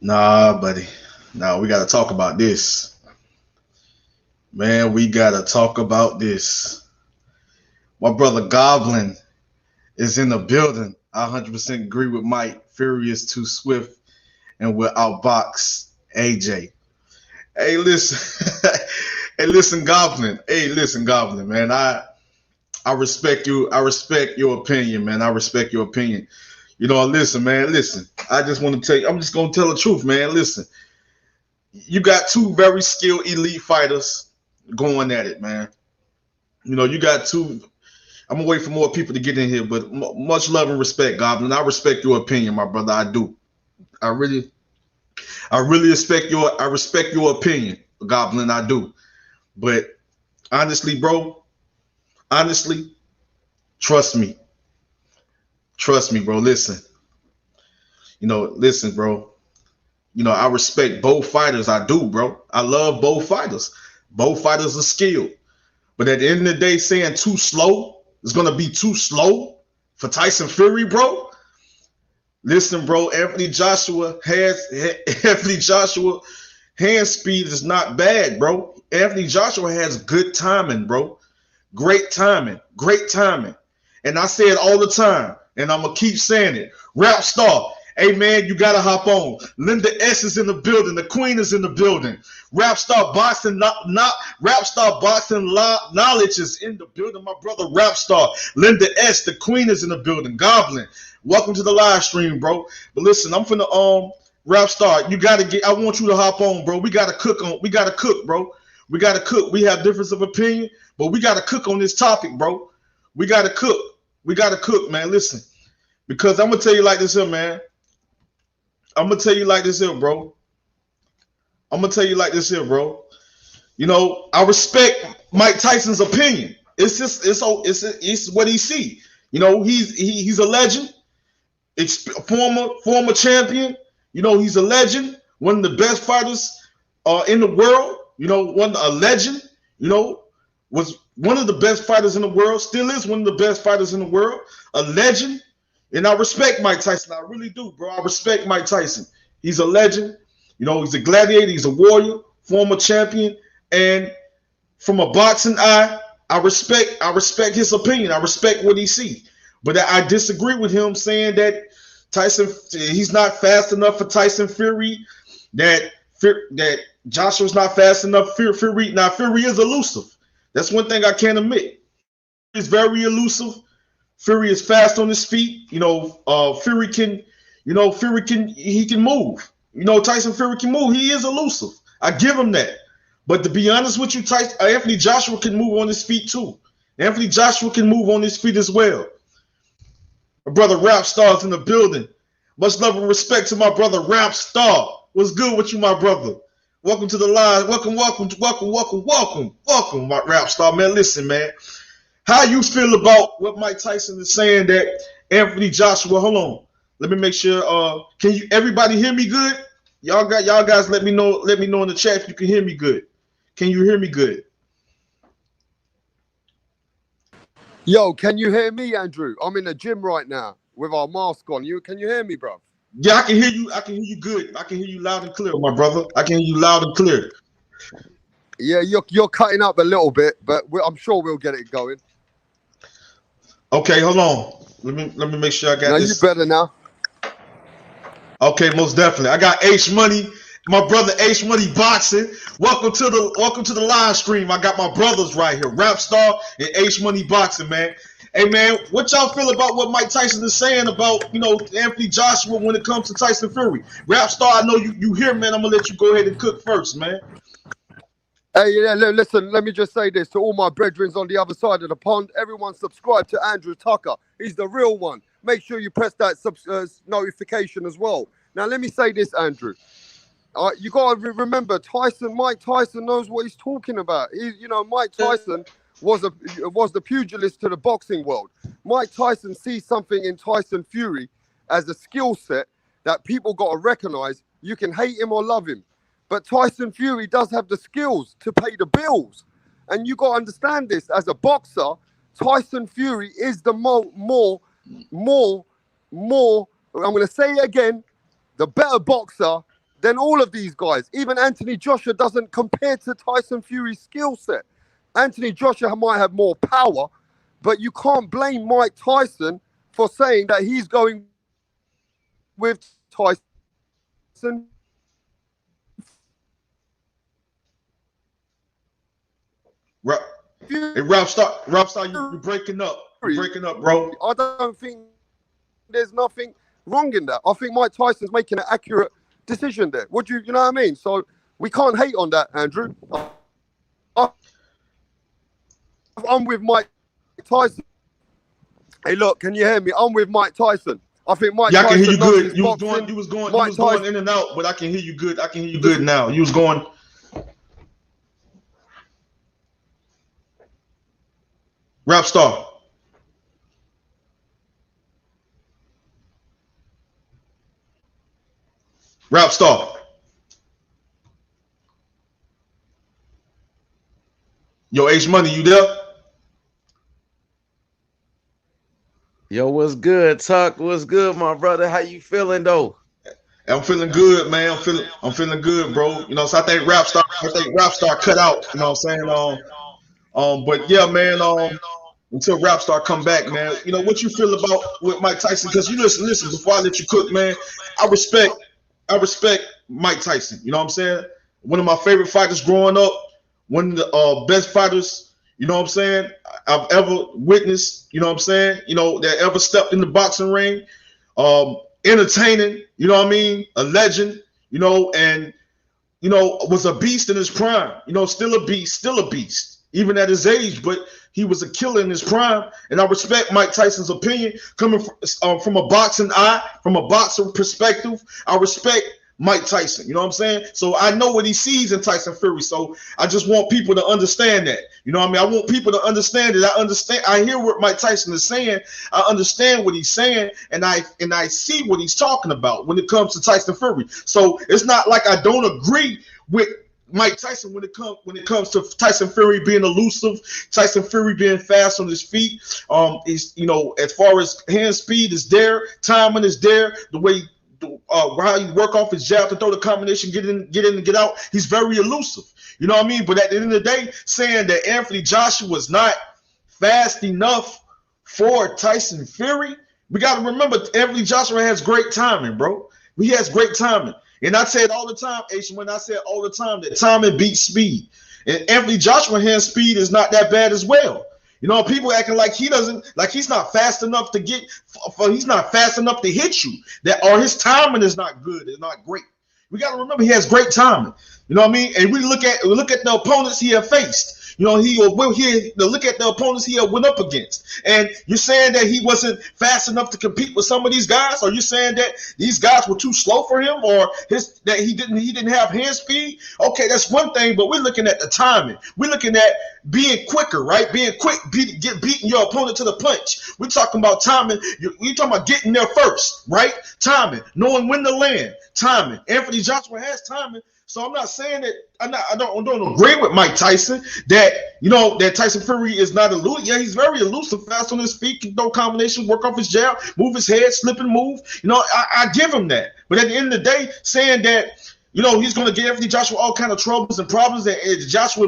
Nah, buddy. Nah, we got to talk about this. Man, we got to talk about this. My brother Goblin is in the building. I 100% agree with Mike. Fury is too swift and will outbox AJ. Hey, listen. Hey, listen, Goblin. Hey, listen, Goblin, man. I respect you. I respect your opinion, man. I respect your opinion. Listen, man. Listen. I just want to tell you. I'm just gonna tell the truth, man. Listen. You got two very skilled elite fighters going at it, man. You got two. I'm gonna wait for more people to get in here, but much love and respect, Goblin. I respect your opinion, my brother. I do. I really, I really respect your opinion, Goblin. I do. But honestly, bro, honestly, trust me, trust me, bro. Listen, bro. I respect both fighters. I do, bro. I love both fighters. Both fighters are skilled. But at the end of the day, saying too slow is gonna be too slow for Tyson Fury, bro. Listen, bro. Anthony Joshua hand speed is not bad, bro. Anthony Joshua has good timing, bro. Great timing, great timing. And I say it all the time, and I'm gonna keep saying it. Rap star, hey man, you gotta hop on. Linda S is in the building. The Queen is in the building. Rap star boxing, not rap star boxing knowledge is in the building. My brother, rap star Linda S, the Queen is in the building. Goblin, welcome to the live stream, bro. But listen, I'm finna rap star. You gotta get. I want you to hop on, bro. We gotta cook, bro. We gotta cook. We have difference of opinion, but we gotta cook on this topic, bro. We gotta cook. We gotta cook, man. Listen, because I'm gonna tell you like this here, man. I'm gonna tell you like this here, bro. I'm gonna tell you like this here, bro. I respect Mike Tyson's opinion. It's just it's what he see. He's a legend, former champion. He's a legend, one of the best fighters in the world. A legend. Was one of the best fighters in the world. Still is one of the best fighters in the world. A legend. And I respect Mike Tyson. I really do, bro. I respect Mike Tyson. He's a legend. He's a gladiator. He's a warrior, former champion. And from a boxing eye, I respect his opinion. I respect what he sees. But I disagree with him saying that he's not fast enough for Tyson Fury. That Joshua's not fast enough. Fury is elusive. That's one thing I can't admit. He's very elusive. Fury is fast on his feet. Fury can he can move. Tyson Fury can move. He is elusive. I give him that. But to be honest with you, Anthony Joshua can move on his feet too. Anthony Joshua can move on his feet as well. My brother Rap Star is in the building. Much love and respect to my brother Rap Star. What's good with you, my brother? Welcome to the line. Welcome, my Rap Star, man. Listen, man. How you feel about what Mike Tyson is saying that Anthony Joshua? Hold on. Let me make sure. Can you everybody hear me good? Y'all guys let me know. Let me know in the chat if you can hear me good. Can you hear me good? Yo, can you hear me, Andrew? I'm in the gym right now with our mask on. Can you hear me, bro? Yeah, I can hear you. I can hear you good. I can hear you loud and clear, my brother. I can hear you loud and clear. Yeah, you're cutting up a little bit, but I'm sure we'll get it going. Okay, hold on. Let me make sure I got now this. You better now. Okay, most definitely. I got H Money, my brother H Money Boxing. Welcome to the live stream. I got my brothers right here, Rap Star and H Money Boxing, man. Hey man, what y'all feel about what Mike Tyson is saying about Anthony Joshua when it comes to Tyson Fury? Rap Star, I know you here, man. I'm gonna let you go ahead and cook first, man. Hey, yeah, listen, let me just say this to all my brethren on the other side of the pond. Everyone subscribe to Andrew Tucker. He's the real one. Make sure you press that notification as well. Now, let me say this, Andrew. You got to remember, Mike Tyson knows what he's talking about. Mike Tyson was the pugilist to the boxing world. Mike Tyson sees something in Tyson Fury as a skill set that people got to recognize. You can hate him or love him. But Tyson Fury does have the skills to pay the bills. And you got to understand this. As a boxer, Tyson Fury is the more, I'm going to say it again, the better boxer than all of these guys. Even Anthony Joshua doesn't compare to Tyson Fury's skill set. Anthony Joshua might have more power, but you can't blame Mike Tyson for saying that he's going with Tyson. Hey, Rap Star, you're breaking up. You're breaking up, bro. I don't think there's nothing wrong in that. I think Mike Tyson's making an accurate decision there. Would you know what I mean? So we can't hate on that, Andrew. I'm with Mike Tyson. Hey, look, can you hear me? I'm with Mike Tyson. I think Mike Tyson. I can hear you good. You boxing. was going in and out, but I can hear you good. I can hear you good now. You was going. Rap Star. Rap Star. Yo, H Money, you there? Yo, what's good, Tuck? What's good, my brother? How you feeling though? I'm feeling good, man. I'm feeling good, bro. You know, so I think Rap Star cut out. You know what I'm saying? But yeah, man. Until Rap Star come back, man. You know what you feel about with Mike Tyson? Because you listen. Before I let you cook, man, I respect Mike Tyson. You know what I'm saying? One of my favorite fighters growing up. One of the best fighters. You know what I'm saying? I've ever witnessed. You know what I'm saying? You know that ever stepped in the boxing ring. Entertaining. You know what I mean? A legend. You know, and you know was a beast in his prime. You know, still a beast, even at his age, but. He was a killer in his prime, and I respect Mike Tyson's opinion coming from a boxing eye, from a boxer perspective. I respect Mike Tyson. You know what I'm saying? So I know what he sees in Tyson Fury. So I just want people to understand that. You know what I mean? I want people to understand it. I understand. I hear what Mike Tyson is saying. I understand what he's saying, and I see what he's talking about when it comes to Tyson Fury. So it's not like I don't agree with Mike Tyson when it comes to Tyson Fury being elusive, Tyson Fury being fast on his feet. Is as far as hand speed is there, timing is there, the way how you work off his jab to throw the combination, get in and get out. He's very elusive. You know what I mean? But at the end of the day, saying that Anthony Joshua was not fast enough for Tyson Fury, we got to remember Anthony Joshua has great timing, bro. He has great timing. And I say it all the time, Asian, when I say it all the time, that timing beats speed. And Anthony Joshua hand speed is not that bad as well. You know, people acting like he's not fast enough to he's not fast enough to hit you. Or his timing is not good, it's not great. We got to remember he has great timing. You know what I mean? And we look at the opponents he have faced. You know, look at the opponents he went up against. And you're saying that he wasn't fast enough to compete with some of these guys? Or you're saying that these guys were too slow for him? Or that he didn't have hand speed? Okay, that's one thing, but we're looking at the timing. We're looking at being quicker, right? Being quick, beating your opponent to the punch. We're talking about timing. We're talking about getting there first, right? Timing, knowing when to land, timing. Anthony Joshua has timing. So I'm not saying that I don't agree with Mike Tyson that Tyson Fury is not elusive. Yeah, he's very elusive, fast on his feet, can throw combinations, work off his jab, move his head, slip and move. You know, I give him that. But at the end of the day, saying that he's going to give Anthony Joshua all kind of troubles and problems, that Joshua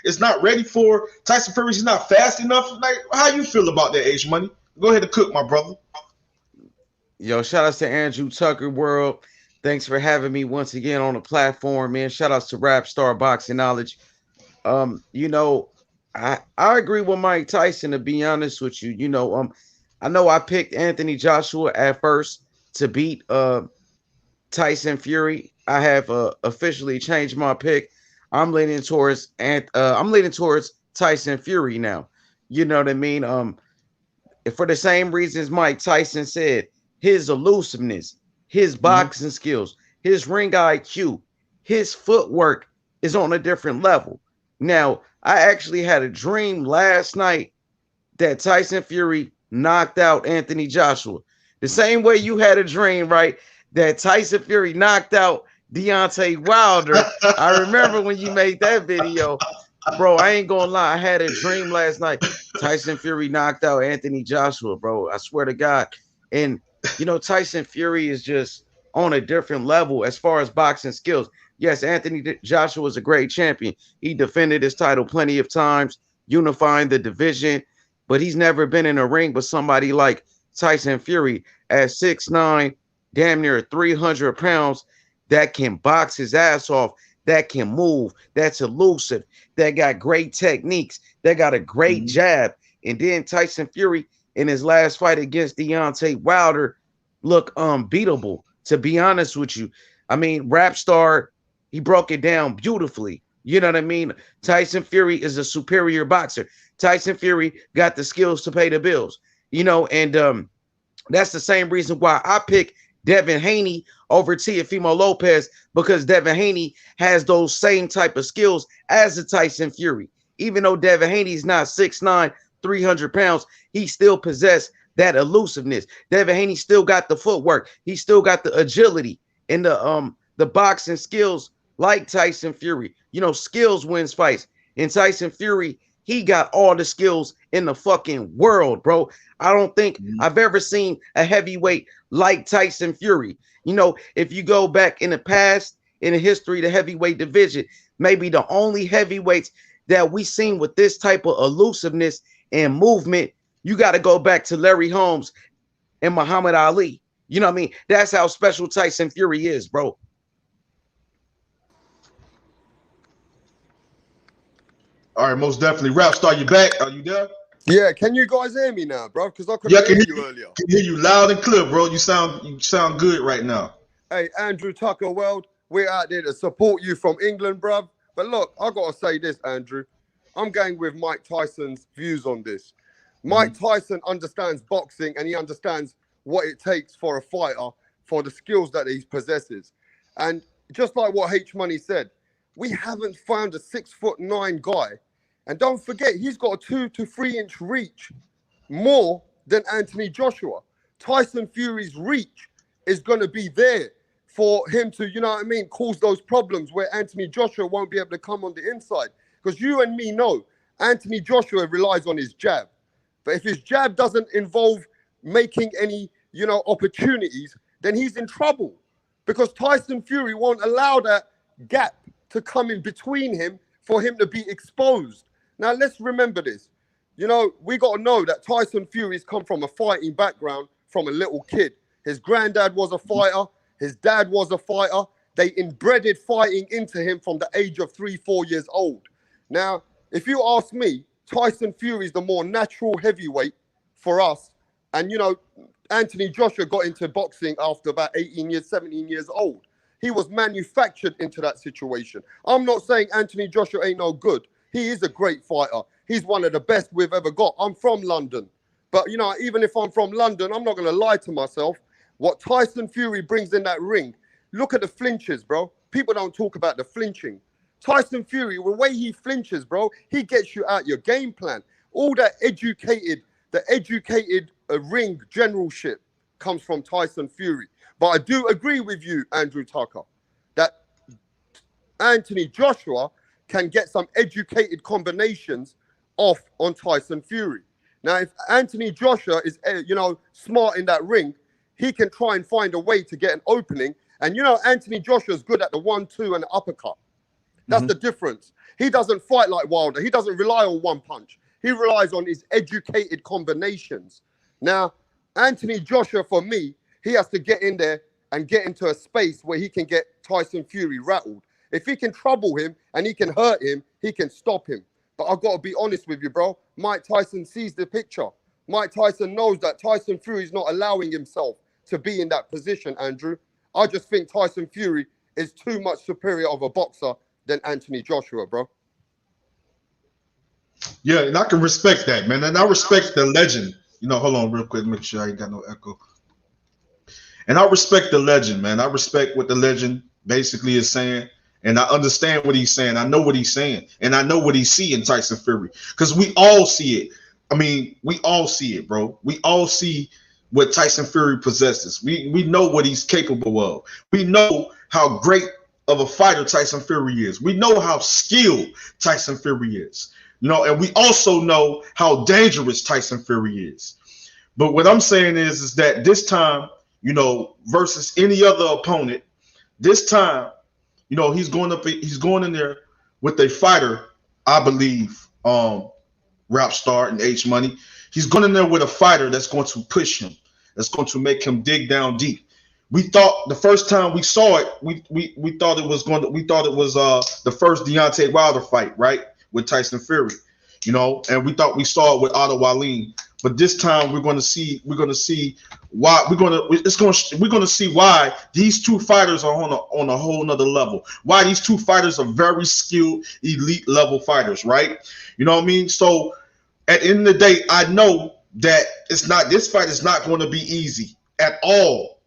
is not ready for Tyson Fury. He's not fast enough. Like, how you feel about that, H Money? Go ahead and cook, my brother. Yo, shout outs to Andrew Tucker World. Thanks for having me once again on the platform, man. Shout outs to Rap Star Boxing Knowledge. I agree with Mike Tyson, to be honest with you. I know I picked Anthony Joshua at first to beat Tyson Fury. I have officially changed my pick. I'm leaning towards Tyson Fury now. You know what I mean? For the same reasons Mike Tyson said, his elusiveness, his boxing skills, his ring IQ, his footwork is on a different level. Now, I actually had a dream last night that Tyson Fury knocked out Anthony Joshua. The same way you had a dream, right, that Tyson Fury knocked out Deontay Wilder. I remember when you made that video. Bro, I ain't gonna lie. I had a dream last night. Tyson Fury knocked out Anthony Joshua, bro. I swear to God. And Tyson Fury is just on a different level as far as boxing skills. Yes, Anthony Joshua was a great champion. He defended his title plenty of times, unifying the division, but he's never been in a ring with somebody like Tyson Fury at 6'9", damn near 300 pounds, that can box his ass off, that can move, that's elusive, that got great techniques, that got a great jab. And then Tyson Fury in his last fight against Deontay Wilder look unbeatable, to be honest with you. I mean, Rap Star, he broke it down beautifully. You know what I mean? Tyson Fury is a superior boxer. Tyson Fury got the skills to pay the bills, you know, and that's the same reason why I pick Devin Haney over Teofimo Lopez, because Devin Haney has those same type of skills as a Tyson Fury. Even though Devin Haney's not 6'9", 300 pounds, he still possessed that elusiveness. Devin Haney still got the footwork. He still got the agility and the boxing skills like Tyson Fury. You know, skills wins fights. And Tyson Fury, he got all the skills in the fucking world, bro. I don't think I've ever seen a heavyweight like Tyson Fury. You know, if you go back in the past, in the history of the heavyweight division, maybe the only heavyweights that we seen with this type of elusiveness and movement, you got to go back to Larry Holmes and Muhammad Ali. You know what I mean? That's how special Tyson Fury is, bro. All right, most definitely. Rap Star, you back? Are you there? Yeah, can you guys hear me now, bro? Because I Yeah, couldn't hear you earlier. I can hear you loud and clear, bro. You sound good right now. Hey, Andrew Tucker World, we're out there to support you from England, bruv. But look, I got to say this, Andrew. I'm going with Mike Tyson's views on this. Mike Tyson understands boxing, and he understands what it takes for a fighter, for the skills that he possesses. And just like what H Money said, we haven't found a 6'9" guy. And don't forget, he's got a 2 to 3 inch reach more than Anthony Joshua. Tyson Fury's reach is going to be there for him to, you know what I mean, cause those problems where Anthony Joshua won't be able to come on the inside. Because you and me know Anthony Joshua relies on his jab. But if his jab doesn't involve making any, you know, opportunities, then he's in trouble. Because Tyson Fury won't allow that gap to come in between him for him to be exposed. Now, let's remember this. You know, we got to know that Tyson Fury's come from a fighting background from a little kid. His granddad was a fighter. His dad was a fighter. They inbred fighting into him from the age of 3-4 years old. Now, if you ask me, Tyson Fury's the more natural heavyweight for us. And, you know, Anthony Joshua got into boxing after about 18 years, 17 years old. He was manufactured into that situation. I'm not saying Anthony Joshua ain't no good. He is a great fighter. He's one of the best we've ever got. I'm from London. But, you know, even if I'm from London, I'm not going to lie to myself. What Tyson Fury brings in that ring, look at the flinches, bro. People don't talk about the flinching. Tyson Fury, the way he flinches, bro, he gets you out your game plan. All that educated ring generalship comes from Tyson Fury. But I do agree with you, Andrew Tucker, that Anthony Joshua can get some educated combinations off on Tyson Fury. Now, if Anthony Joshua is, you know, smart in that ring, he can try and find a way to get an opening. And, you know, Anthony Joshua is good at the 1-2 and the uppercut. That's the difference. He doesn't fight like Wilder. He doesn't rely on one punch. He relies on his educated combinations. Now, Anthony Joshua, for me, he has to get in there and get into a space where he can get Tyson Fury rattled. If he can trouble him and he can hurt him, he can stop him. But I've got to be honest with you, bro. Mike Tyson sees the picture. Mike Tyson knows that Tyson Fury is not allowing himself to be in that position, Andrew. I just think Tyson Fury is too much superior of a boxer than Anthony Joshua, bro. Yeah, and I can respect that, man. And I respect the legend. You know, hold on real quick, make sure I ain't got no echo. And I respect the legend, man. I respect what the legend basically is saying. And I understand what he's saying. I know what he's saying. And I know what he's seeing, Tyson Fury. Because we all see it. I mean, we all see it, bro. We all see what Tyson Fury possesses. We know what he's capable of. We know how great of a fighter Tyson Fury is. We know how skilled Tyson Fury is. You know, and we also know how dangerous Tyson Fury is. But what I'm saying is that this time you know, versus any other opponent. This time, you know, he's going in there with a fighter, I believe, Rap Star and H Money. He's going in there with a fighter that's going to push him, that's going to make him dig down deep. We thought the first time we saw it, we thought it was the first Deontay Wilder fight, right, with Tyson Fury, you know, and we thought we saw it with Otto Wallin. But this time we're going to see why we're going to see why these two fighters are on a whole nother level. Why these two fighters are very skilled, elite level fighters, right? You know what I mean? So at the end of the day, I know that this fight is not going to be easy at all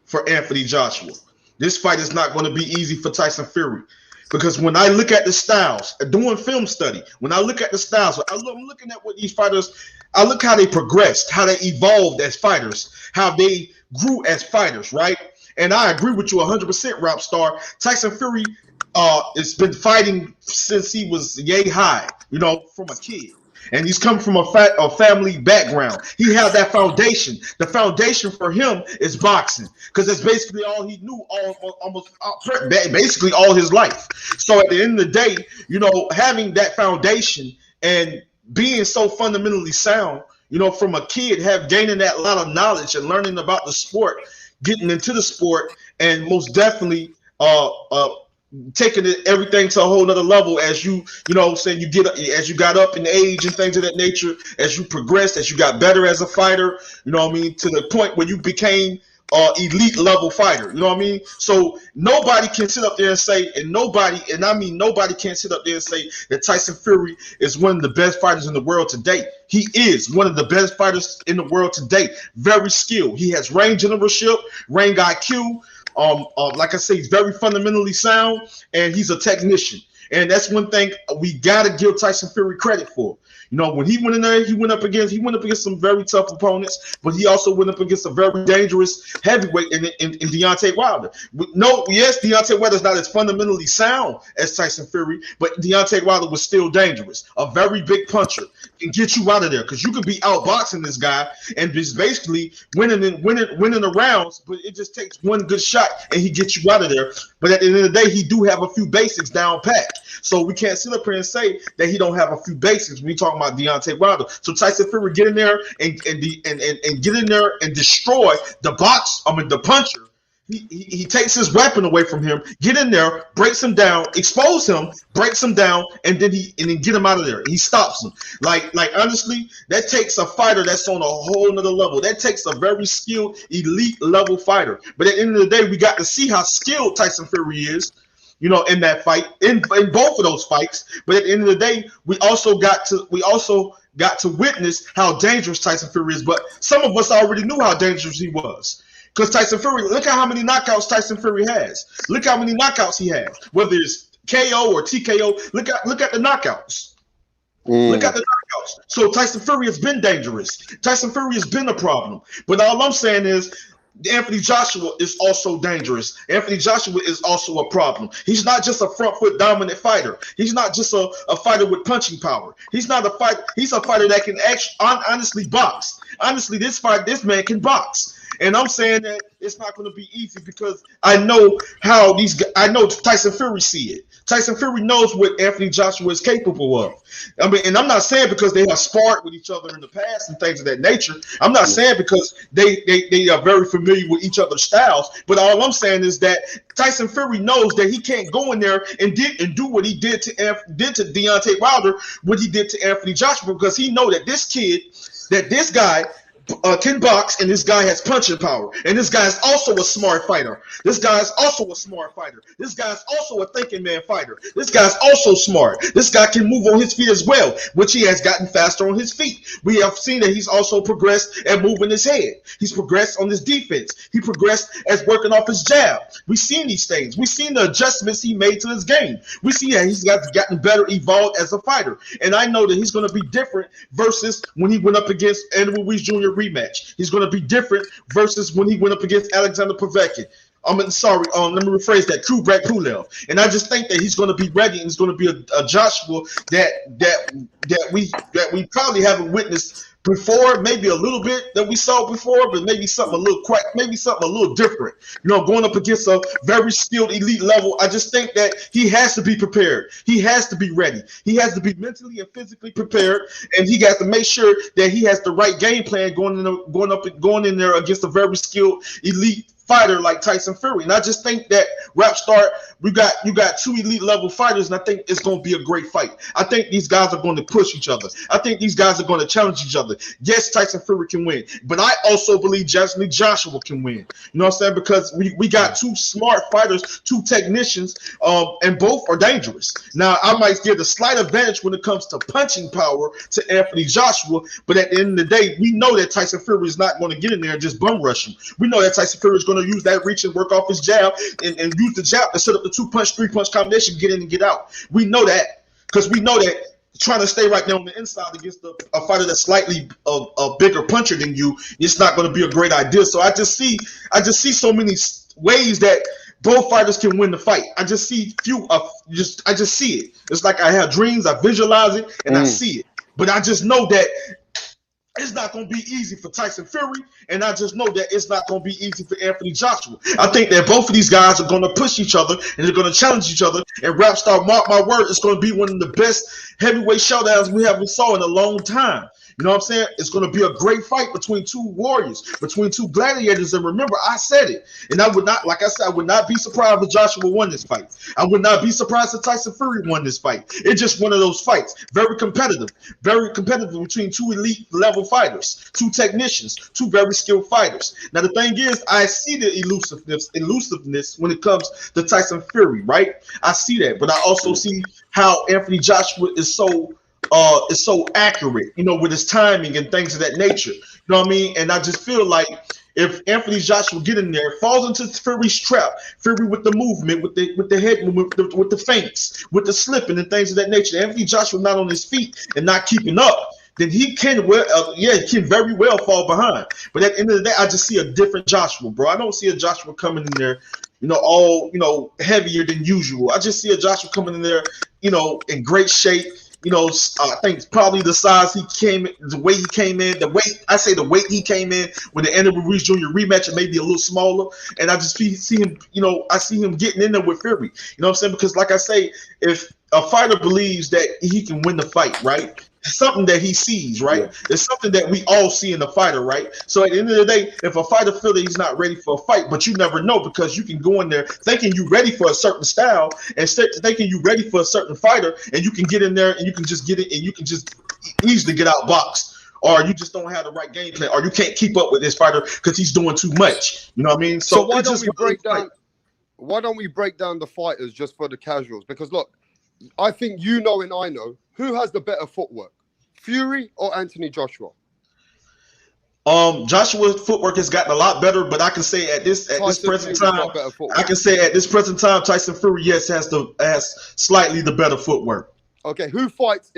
for Anthony Joshua. This fight is not going to be easy for Tyson Fury. Because when I look at the styles, doing film study, when I look at the styles, I'm looking at what these fighters, I look how they progressed, how they evolved as fighters, how they grew as fighters, right? And I agree with you 100%, Rap Star. Tyson Fury has been fighting since he was yay high, you know, from a kid. And he's come from a family background. He has that foundation. The foundation for him is boxing, because that's basically all he knew, basically all his life. So at the end of the day, you know, having that foundation and being so fundamentally sound, you know, from a kid, gaining that lot of knowledge and learning about the sport, getting into the sport, and most definitely taking everything to a whole nother level as you know, saying as you got up in age and things of that nature, as you progressed, as you got better as a fighter, you know what I mean, to the point where you became elite level fighter, you know what I mean? So nobody can sit up there and say, nobody can sit up there and say that Tyson Fury is one of the best fighters in the world today. He is one of the best fighters in the world today. Very skilled. He has ring generalship, ring IQ. Like I say, he's very fundamentally sound, and he's a technician. And that's one thing we gotta give Tyson Fury credit for. You know, when he went in there, he went up against some very tough opponents, but he also went up against a very dangerous heavyweight in Deontay Wilder. Yes, Deontay Wilder's not as fundamentally sound as Tyson Fury, but Deontay Wilder was still dangerous. A very big puncher can get you out of there, because you could be outboxing this guy and just basically winning the rounds, but it just takes one good shot and he gets you out of there. But at the end of the day, he do have a few basics down pat. So we can't sit up here and say that he don't have a few basics when we talking about Deontay Wilder. So Tyson Fury get in there and get in there and destroy the puncher. He takes his weapon away from him, get in there, breaks him down, expose him, breaks him down, and then get him out of there. He stops him. Like honestly, that takes a fighter that's on a whole nother level. That takes a very skilled, elite level fighter. But at the end of the day, we got to see how skilled Tyson Fury is, you know, in that fight, in both of those fights. But at the end of the day, we also got to witness how dangerous Tyson Fury is. But some of us already knew how dangerous he was. Because Tyson Fury, look at how many knockouts Tyson Fury has. Look how many knockouts he has. Whether it's KO or TKO, look at the knockouts. Look at the knockouts. So Tyson Fury has been dangerous. Tyson Fury has been a problem. But all I'm saying is, Anthony Joshua is also dangerous. Anthony Joshua is also a problem. He's not just a front foot dominant fighter. He's not just a fighter with punching power. He's not a fighter. He's a fighter that can actually honestly box. Honestly, this man can box. And I'm saying that it's not going to be easy, because I know how I know Tyson Fury see it. Tyson Fury knows what Anthony Joshua is capable of. I mean, and I'm not saying because they have sparred with each other in the past and things of that nature. I'm not saying because they are very familiar with each other's styles. But all I'm saying is that Tyson Fury knows that he can't go in there and do what he did to Deontay Wilder, what he did to Anthony Joshua, because he know that this guy can box, and this guy has punching power, and this guy is also a smart fighter. This guy is also a smart fighter. This guy is also a thinking man fighter. This guy is also smart. This guy can move on his feet as well, which he has gotten faster on his feet. We have seen that he's also progressed at moving his head. He's progressed on his defense. He progressed as working off his jab. We've seen these things. We've seen the adjustments he made to his game. We see that he's gotten better, evolved as a fighter. And I know that he's going to be different versus when he went up against Andy Ruiz Jr. rematch. He's going to be different versus when he went up against Alexander Povetkin. Sorry, let me rephrase that. Kubrat Pulev, and I just think that he's going to be ready, and he's going to be a Joshua that we probably haven't witnessed before. Maybe a little bit that we saw before, but maybe something a little maybe something a little different. Going up against a very skilled elite level. I just think that he has to be prepared. He has to be ready. He has to be mentally and physically prepared, and he got to make sure that he has the right game plan going in there against a very skilled elite fighter like Tyson Fury. And I just think that Rapstar, you got two elite level fighters, and I think it's going to be a great fight. I think these guys are going to push each other. I think these guys are going to challenge each other. Yes, Tyson Fury can win, but I also believe Joshua can win. You know what I'm saying? Because we got two smart fighters, two technicians, and both are dangerous. Now, I might give a slight advantage when it comes to punching power to Anthony Joshua, but at the end of the day, we know that Tyson Fury is not going to get in there and just bum rush him. We know that Tyson Fury is going to use that reach and work off his jab and use the jab to set up the 2-punch, 3-punch combination, get in and get out. We know that because we know that trying to stay right there on the inside against a fighter that's slightly a bigger puncher than you, it's not going to be a great idea. So I just see so many ways that both fighters can win the fight. I just see I just see it. It's like I have dreams, I visualize it, and I see it. But I just know that it's not going to be easy for Tyson Fury, and I just know that it's not going to be easy for Anthony Joshua. I think that both of these guys are going to push each other, and they're going to challenge each other. And Rapstar, mark my word, it's going to be one of the best heavyweight showdowns we haven't saw in a long time. You know what I'm saying? It's going to be a great fight between two warriors, between two gladiators. And remember, I said it. And I would not, like I said, I would not be surprised if Joshua won this fight. I would not be surprised if Tyson Fury won this fight. It's just one of those fights. Very competitive between two elite level fighters, two technicians, two very skilled fighters. Now, the thing is, I see the elusiveness when it comes to Tyson Fury, right? I see that. But I also see how Anthony Joshua is so accurate, with his timing and things of that nature. You know what I mean? And I just feel like if Anthony Joshua get in there, falls into Fury's trap, Fury with the movement, with the head movement, with the feints, with the slipping and things of that nature, Anthony Joshua not on his feet and not keeping up, then he can very well fall behind. But at the end of the day, I just see a different Joshua, bro. I don't see a Joshua coming in there, all heavier than usual. I just see a Joshua coming in there, in great shape. I think probably the size he came, the way he came in, the weight he came in with the Andy Ruiz Jr. rematch, and maybe a little smaller. And I just see him, I see him getting in there with Fury. You know what I'm saying? Because like I say, if a fighter believes that he can win the fight, right? It's something that he sees, right? Yeah. It's something that we all see in the fighter, right? So at the end of the day, if a fighter feels that he's not ready for a fight, but you never know because you can go in there thinking you're ready for a certain style and thinking you're ready for a certain fighter, and you can get in there and you can just get it and you can just easily get out boxed, or you just don't have the right game plan, or you can't keep up with this fighter because he's doing too much. You know what I mean? So why don't we break down the fighters just for the casuals? Because look, I think and I know who has the better footwork, Fury or Anthony Joshua? Joshua's footwork has gotten a lot better, but I can say at this present time, Tyson Fury has slightly the better footwork. Okay, who fights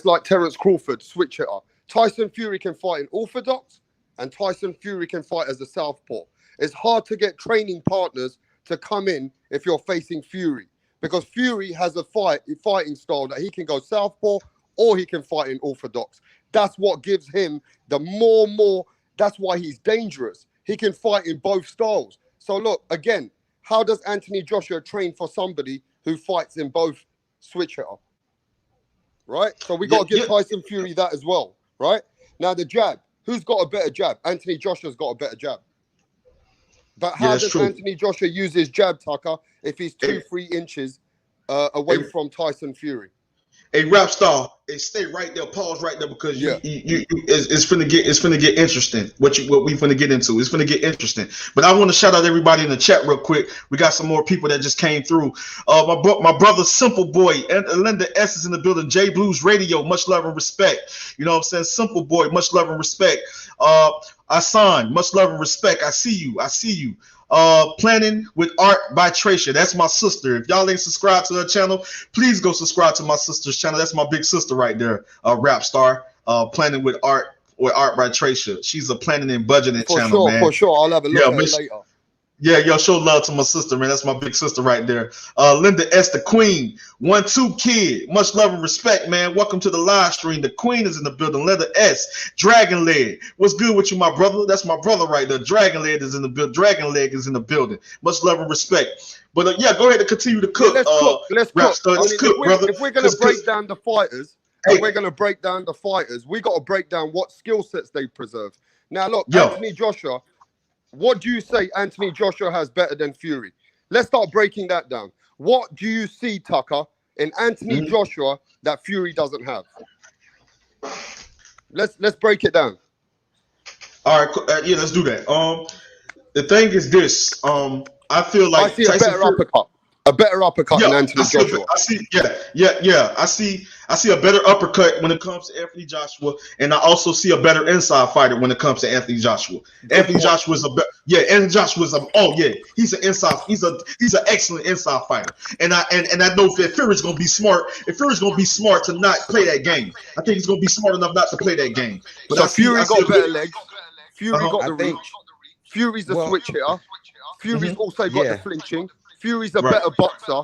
like Terence Crawford, switch hitter? Tyson Fury can fight in orthodox, and Tyson Fury can fight as a southpaw. It's hard to get training partners to come in if you're facing Fury, because Fury has a fighting style that he can go southpaw or he can fight in orthodox. That's what gives him the more. That's why he's dangerous. He can fight in both styles. So look, again, how does Anthony Joshua train for somebody who fights in both switch hitter? Right? So we got to give Tyson Fury that as well, right? Now the jab. Who's got a better jab? Anthony Joshua's got a better jab. But how does Anthony Joshua use his jab, Tucker, if he's 2-3 inches away from Tyson Fury? A rap star, stay right there, pause right there, because it's finna get interesting. What we finna get into, it's finna get interesting. But I want to shout out everybody in the chat real quick. We got some more people that just came through. My brother Simple Boy and Linda S is in the building. J Blues Radio, much love and respect. You know what I'm saying? Simple Boy, much love and respect. Asan, much love and respect. I see you. Planning with Art by Tracia. That's my sister. If y'all ain't subscribed to her channel, please go subscribe to my sister's channel. That's my big sister right there, rap star. Planning with Art by Tracia. She's a planning and budgeting channel, man. For sure. I'll have a look at it later. Yeah, yo, show love to my sister, man. That's my big sister right there. Linda S, the Queen. 1-2 Kid. Much love and respect, man. Welcome to the live stream. The Queen is in the building. Linda S. Dragon Leg. What's good with you, my brother? That's my brother right there. Dragon Leg is in the building. Dragon Leg is in the building. Much love and respect. But yeah, go ahead and continue to cook. Yeah, let's cook. Let's cook, brother. If we're gonna break down the fighters, we got to break down what skill sets they preserve. Now, look, Anthony Joshua. What do you say Anthony Joshua has better than Fury? Let's start breaking that down. What do you see, Tucker, in Anthony Joshua that Fury doesn't have? Let's break it down. All right, yeah, let's do that. The thing is this. I feel like I see a better uppercut. A better uppercut than Anthony Joshua. I see a better uppercut when it comes to Anthony Joshua, and I also see a better inside fighter when it comes to Anthony Joshua. Anthony Joshua is he's an inside, he's an excellent inside fighter. And I know that Fury's gonna be smart. If Fury's gonna be smart to not play that game, I think he's gonna be smart enough not to play that game. But so Fury got better legs. Fury got the reach. Fury's the switch hitter. Fury's also got the flinching. Fury's a better boxer.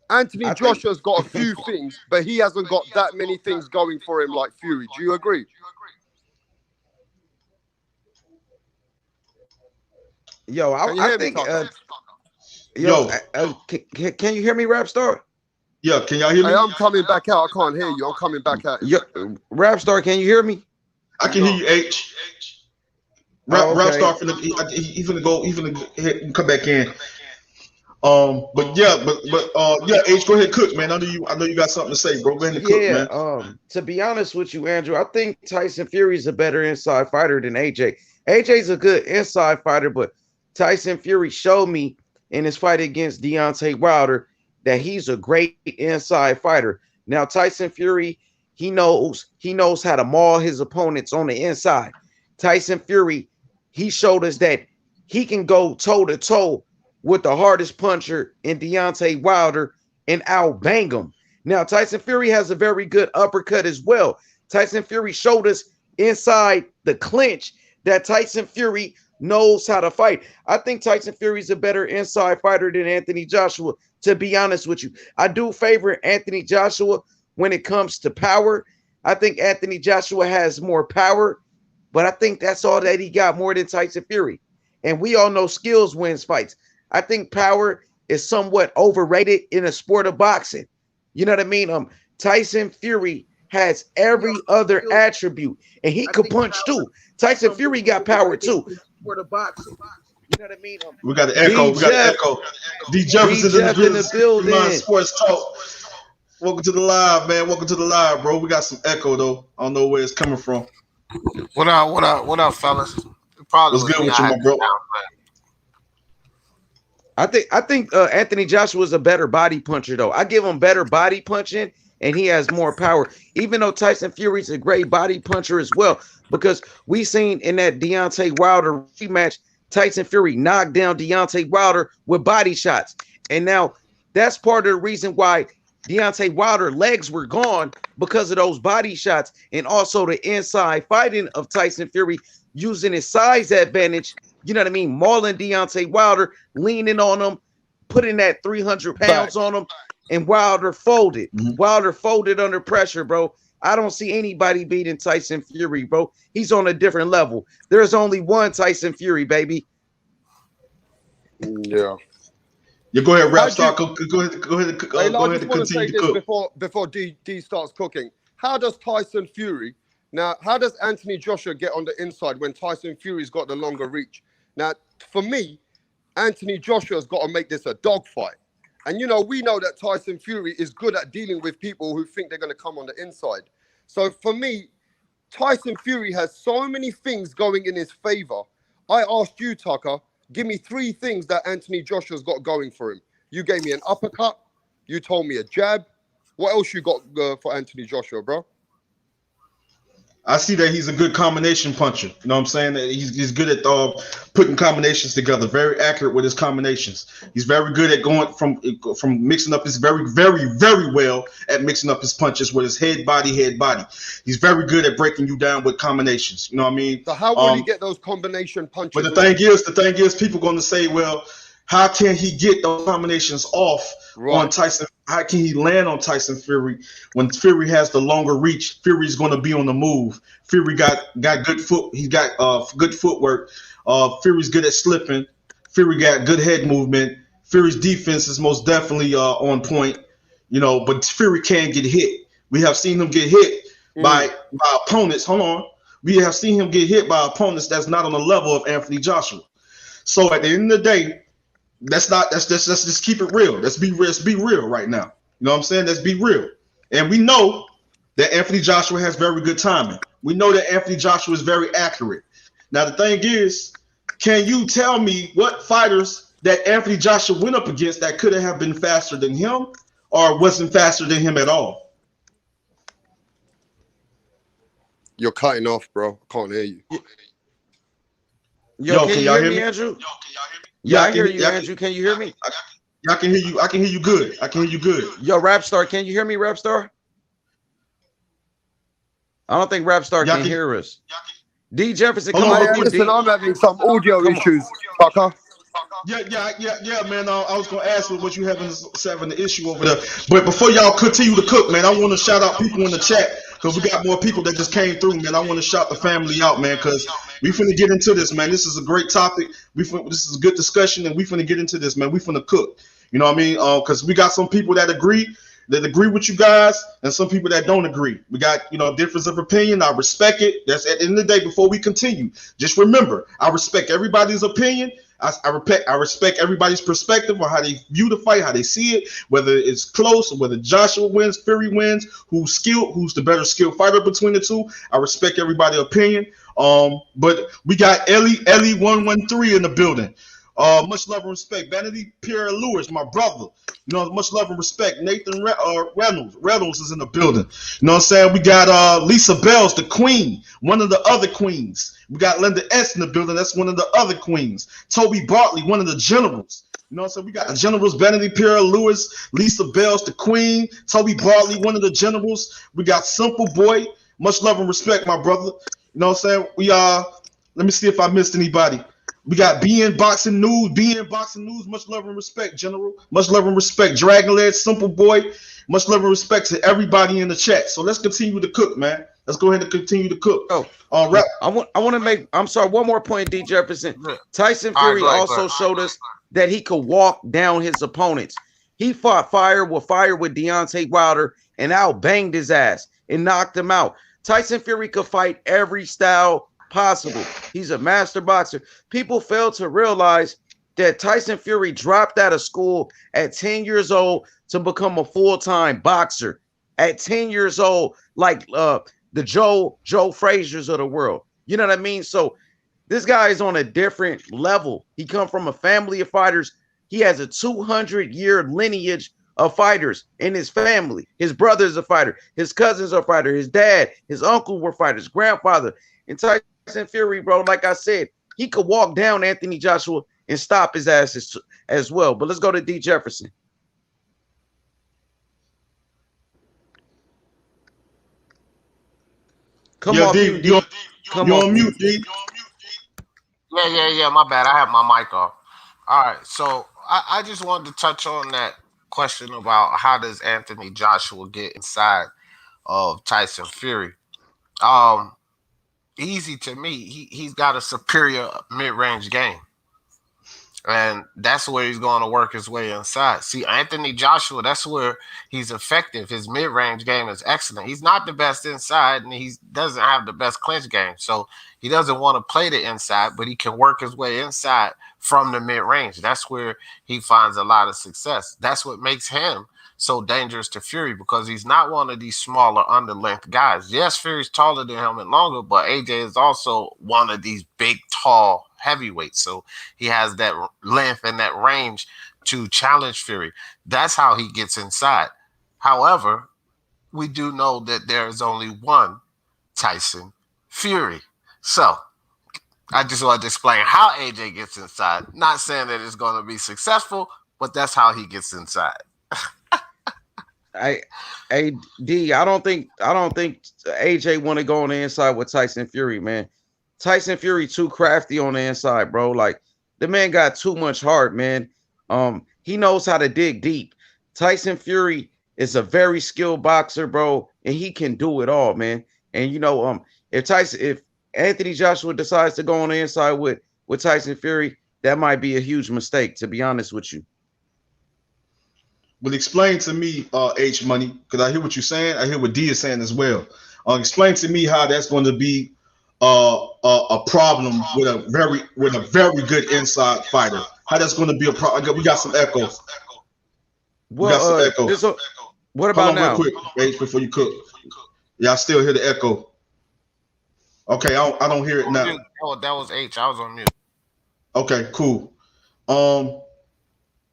Anthony Joshua's got a few things, but he hasn't got that many things going for him like Fury. Do you agree? Yo, I think. Can you hear me, Rapstar? Yeah, can y'all hear me? Hey, I'm coming back out. I can't hear you. I'm coming back out. Yeah, Rapstar, can you hear me? I can hear you, H. Rapstar he's gonna go. He's gonna come back in. But H, go ahead, cook, man. I know you got something to say, bro. Go ahead and cook, man. To be honest with you, Andrew, I think Tyson Fury's a better inside fighter than AJ. AJ's a good inside fighter, but Tyson Fury showed me in his fight against Deontay Wilder that he's a great inside fighter. Now, Tyson Fury, he knows how to maul his opponents on the inside. Tyson Fury, he showed us that he can go toe-to-toe with the hardest puncher in Deontay Wilder and outbang him. Now, Tyson Fury has a very good uppercut as well. Tyson Fury showed us inside the clinch that Tyson Fury knows how to fight. I think Tyson Fury's a better inside fighter than Anthony Joshua, to be honest with you. I do favor Anthony Joshua when it comes to power. I think Anthony Joshua has more power, but I think that's all that he got more than Tyson Fury. And we all know skills wins fights. I think power is somewhat overrated in a sport of boxing. You know what I mean? Tyson Fury has every other attribute, and he could punch too. Tyson Fury got power too. Sport of boxing. You know what I mean? We got the echo. D Jefferson in the building. Sports Talk. Welcome to the live, man. Welcome to the live, bro. We got some echo though. I don't know where it's coming from. What up, fellas? What's good with you, my bro? I think Anthony Joshua is a better body puncher, though. I give him better body punching, and he has more power. Even though Tyson Fury's a great body puncher as well, because we seen in that Deontay Wilder rematch, Tyson Fury knocked down Deontay Wilder with body shots, and now that's part of the reason why Deontay Wilder legs were gone, because of those body shots, and also the inside fighting of Tyson Fury using his size advantage. You know what I mean? Mauling Deontay Wilder, leaning on him, putting that 300 pounds on him, and Wilder folded. Wilder folded under pressure, bro. I don't see anybody beating Tyson Fury, bro. He's on a different level. There's only one Tyson Fury, baby. Yeah. You go ahead, Rapstar. Go ahead and continue to cook. Before D starts cooking, how does Tyson Fury, now, how does Anthony Joshua get on the inside when Tyson Fury's got the longer reach? Now, for me, Anthony Joshua's got to make this a dogfight. And, you know, we know that Tyson Fury is good at dealing with people who think they're going to come on the inside. So, for me, Tyson Fury has so many things going in his favor. I asked you, Tucker, give me 3 things that Anthony Joshua's got going for him. You gave me an uppercut. You told me a jab. What else you got for Anthony Joshua, bro? I see that he's a good combination puncher. You know what I'm saying? That he's good at putting combinations together. Very accurate with his combinations. He's very good at going from mixing up his very well at mixing up his punches with his head body. He's very good at breaking you down with combinations. You know what I mean? So how will he get those combination punches? But the thing is, people going to say, well, how can he get those combinations off on Tyson? How can he land on Tyson Fury when Fury has the longer reach? Fury's going to be on the move. Fury got good foot. He's got good footwork. Fury's good at slipping. Fury got good head movement. Fury's defense is most definitely on point. You know, but Fury can get hit. We have seen him get hit by opponents. Hold on. We have seen him get hit by opponents that's not on the level of Anthony Joshua. So at the end of the day, let's just keep it real. Let's be real right now. You know what I'm saying? Let's be real. And we know that Anthony Joshua has very good timing. We know that Anthony Joshua is very accurate. Now the thing is, can you tell me what fighters that Anthony Joshua went up against that could have been faster than him or wasn't faster than him at all? You're cutting off, bro. I can't hear you. Yo, can you hear me, Andrew? Yeah, I hear you, Andrew. Can you hear me? I can hear you. I can hear you good. Yo, Rapstar, can you hear me, Rapstar? I don't think Rapstar can hear us. D Jefferson, come on. Listen, I'm having some audio issues, Tucker. Yeah, man. I was gonna ask what you having the issue over there. But before y'all continue to cook, man, I want to shout out people in the chat because we got more people that just came through, man. I want to shout the family out, man, because we finna get into this, man. This is a great topic. This is a good discussion, and we finna get into this, man. We finna cook. You know what I mean? Because we got some people that agree with you guys, and some people that don't agree. We got, difference of opinion. I respect it. That's at the end of the day. Before we continue, just remember, I respect everybody's opinion. I respect everybody's perspective on how they view the fight, how they see it, whether it's close, or whether Joshua wins, Fury wins, who's the better skilled fighter between the two. I respect everybody's opinion. But we got Ellie 113 in the building. Much love and respect. Vanity Pierre Lewis, my brother. Much love and respect. Nathan Reynolds is in the building. You know what I'm saying? We got Lisa Bells, the queen, one of the other queens. We got Linda S in the building. That's one of the other queens. Toby Bartley, one of the generals. You know what I'm saying? We got the generals, Vanity Pierre Lewis, Lisa Bells, the queen, Toby Bartley, one of the generals. We got Simple Boy. Much love and respect, my brother. You know what I'm saying? Let me see if I missed anybody. We got BN Boxing News, much love and respect, General. Much love and respect, Dragonlad, Simple Boy. Much love and respect to everybody in the chat. So let's continue to cook, man. Let's go ahead and continue to cook. I want to make, I'm sorry, one more point, D Jefferson. Tyson Fury also showed us that he could walk down his opponents. He fought fire with Deontay Wilder and out-banged his ass and knocked him out. Tyson Fury could fight every style possible. He's a master boxer. People fail to realize that Tyson Fury dropped out of school at 10 years old to become a full-time boxer. At 10 years old, like the Joe Frazier's of the world. You know what I mean? So this guy is on a different level. He come from a family of fighters. He has a 200-year lineage of fighters in his family. His brother is a fighter. His cousins are fighters. His dad, his uncle were fighters. Grandfather. And Tyson Fury, bro, like I said, he could walk down Anthony Joshua and stop his ass as well. But let's go to D Jefferson. Come on, mute, D. Come on mute, D. Yeah. My bad. I have my mic off. All right. So I just wanted to touch on that question about how does Anthony Joshua get inside of Tyson Fury. Easy to me. He's got a superior mid-range game. And that's where he's going to work his way inside. See, Anthony Joshua, that's where he's effective. His mid-range game is excellent. He's not the best inside, and he doesn't have the best clinch game. So he doesn't want to play the inside, but he can work his way inside from the mid-range. That's where he finds a lot of success. That's what makes him so dangerous to Fury, because he's not one of these smaller underlength guys. Yes, Fury's taller than him and longer, but AJ is also one of these big, tall heavyweights. So he has that length and that range to challenge Fury. That's how he gets inside. However, we do know that there is only one Tyson Fury. So I just wanted to explain how AJ gets inside. Not saying that it's going to be successful, but that's how he gets inside. I don't think AJ want to go on the inside with Tyson Fury, man. Tyson Fury too crafty on the inside, bro. Like the man got too much heart, man. He knows how to dig deep. Tyson Fury is a very skilled boxer, bro, and he can do it all, man. And if Anthony Joshua decides to go on the inside with Tyson Fury, that might be a huge mistake, to be honest with you. But explain to me, H Money, because I hear what you're saying. I hear what D is saying as well. Explain to me how that's going to be a problem with a very good inside fighter. How that's going to be a problem? We got some echo. We got some echo. What about now? Real quick, H, before you cook. Yeah, I still hear the echo. Okay, I don't hear it now. Oh, that was H. I was on mute. Okay, cool. All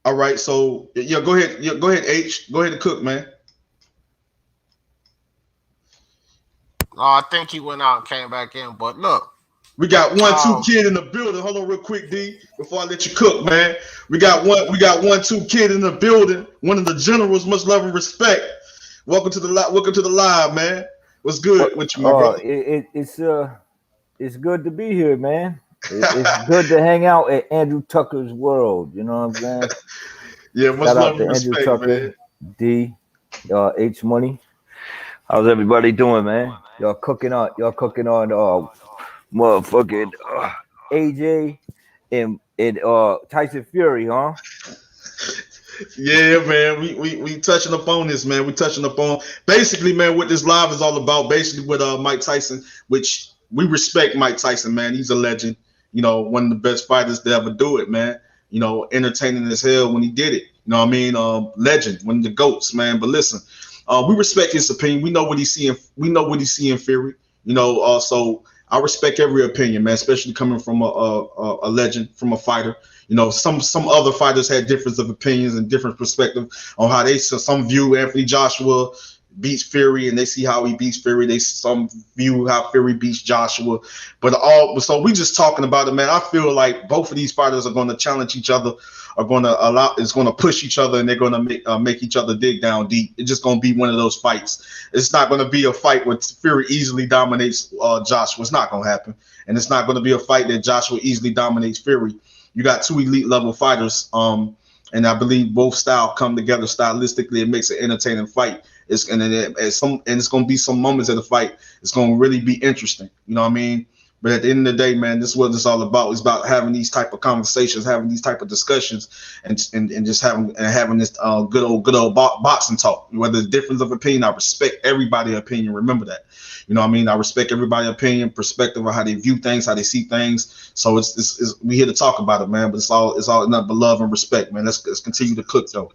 right, so yeah, go ahead. Yeah, go ahead, H. Go ahead and cook, man. Oh, I think he went out and came back in. But look, we got 1-2 kid in the building. Hold on, real quick, D. Before I let you cook, man. We got 1-2 kid in the building. One of the generals, much love and respect. Welcome to the live, man. What's good with you, my brother? It's good to be here, man. It's good to hang out at Andrew Tucker's world. You know what I'm saying? Yeah, much Shout love out to and respect, Andrew Tucker, man. D, H Money. How's everybody doing, man? Y'all cooking on motherfucking AJ and Tyson Fury, huh? Yeah, man. We touching upon this, man. We touching upon basically, man, what this live is all about. Basically, with Mike Tyson, which we respect Mike Tyson, man. He's a legend. You know, one of the best fighters to ever do it, man. You know, entertaining as hell when he did it. You know what I mean? Legend, one of the GOATs, man. But listen, we respect his opinion. We know what he's seeing. We know what he's seeing, Fury. You know, so I respect every opinion, man, especially coming from a legend, from a fighter. You know, some other fighters had difference of opinions and different perspective on how some view Anthony Joshua beats Fury, and they see how he beats Fury. Some view how Fury beats Joshua, so we just talking about it, man. I feel like both of these fighters are going to challenge each other, it's going to push each other, and they're going to make each other dig down deep. It's just going to be one of those fights. It's not going to be a fight where Fury easily dominates Joshua. It's not going to happen, and it's not going to be a fight that Joshua easily dominates Fury. You got two elite level fighters, and I believe both styles come together stylistically. It makes an entertaining fight. It's going to be some moments of the fight. It's going to really be interesting. You know what I mean? But at the end of the day, man, this is what it's all about. It's about having these type of conversations, having these type of discussions, and just having this good old boxing talk. Whether the difference of opinion, I respect everybody's opinion. Remember that. You know what I mean? I respect everybody's opinion, perspective of how they view things, how they see things. So it's we here to talk about it, man. But it's all nothing but love and respect, man. Let's continue to cook though.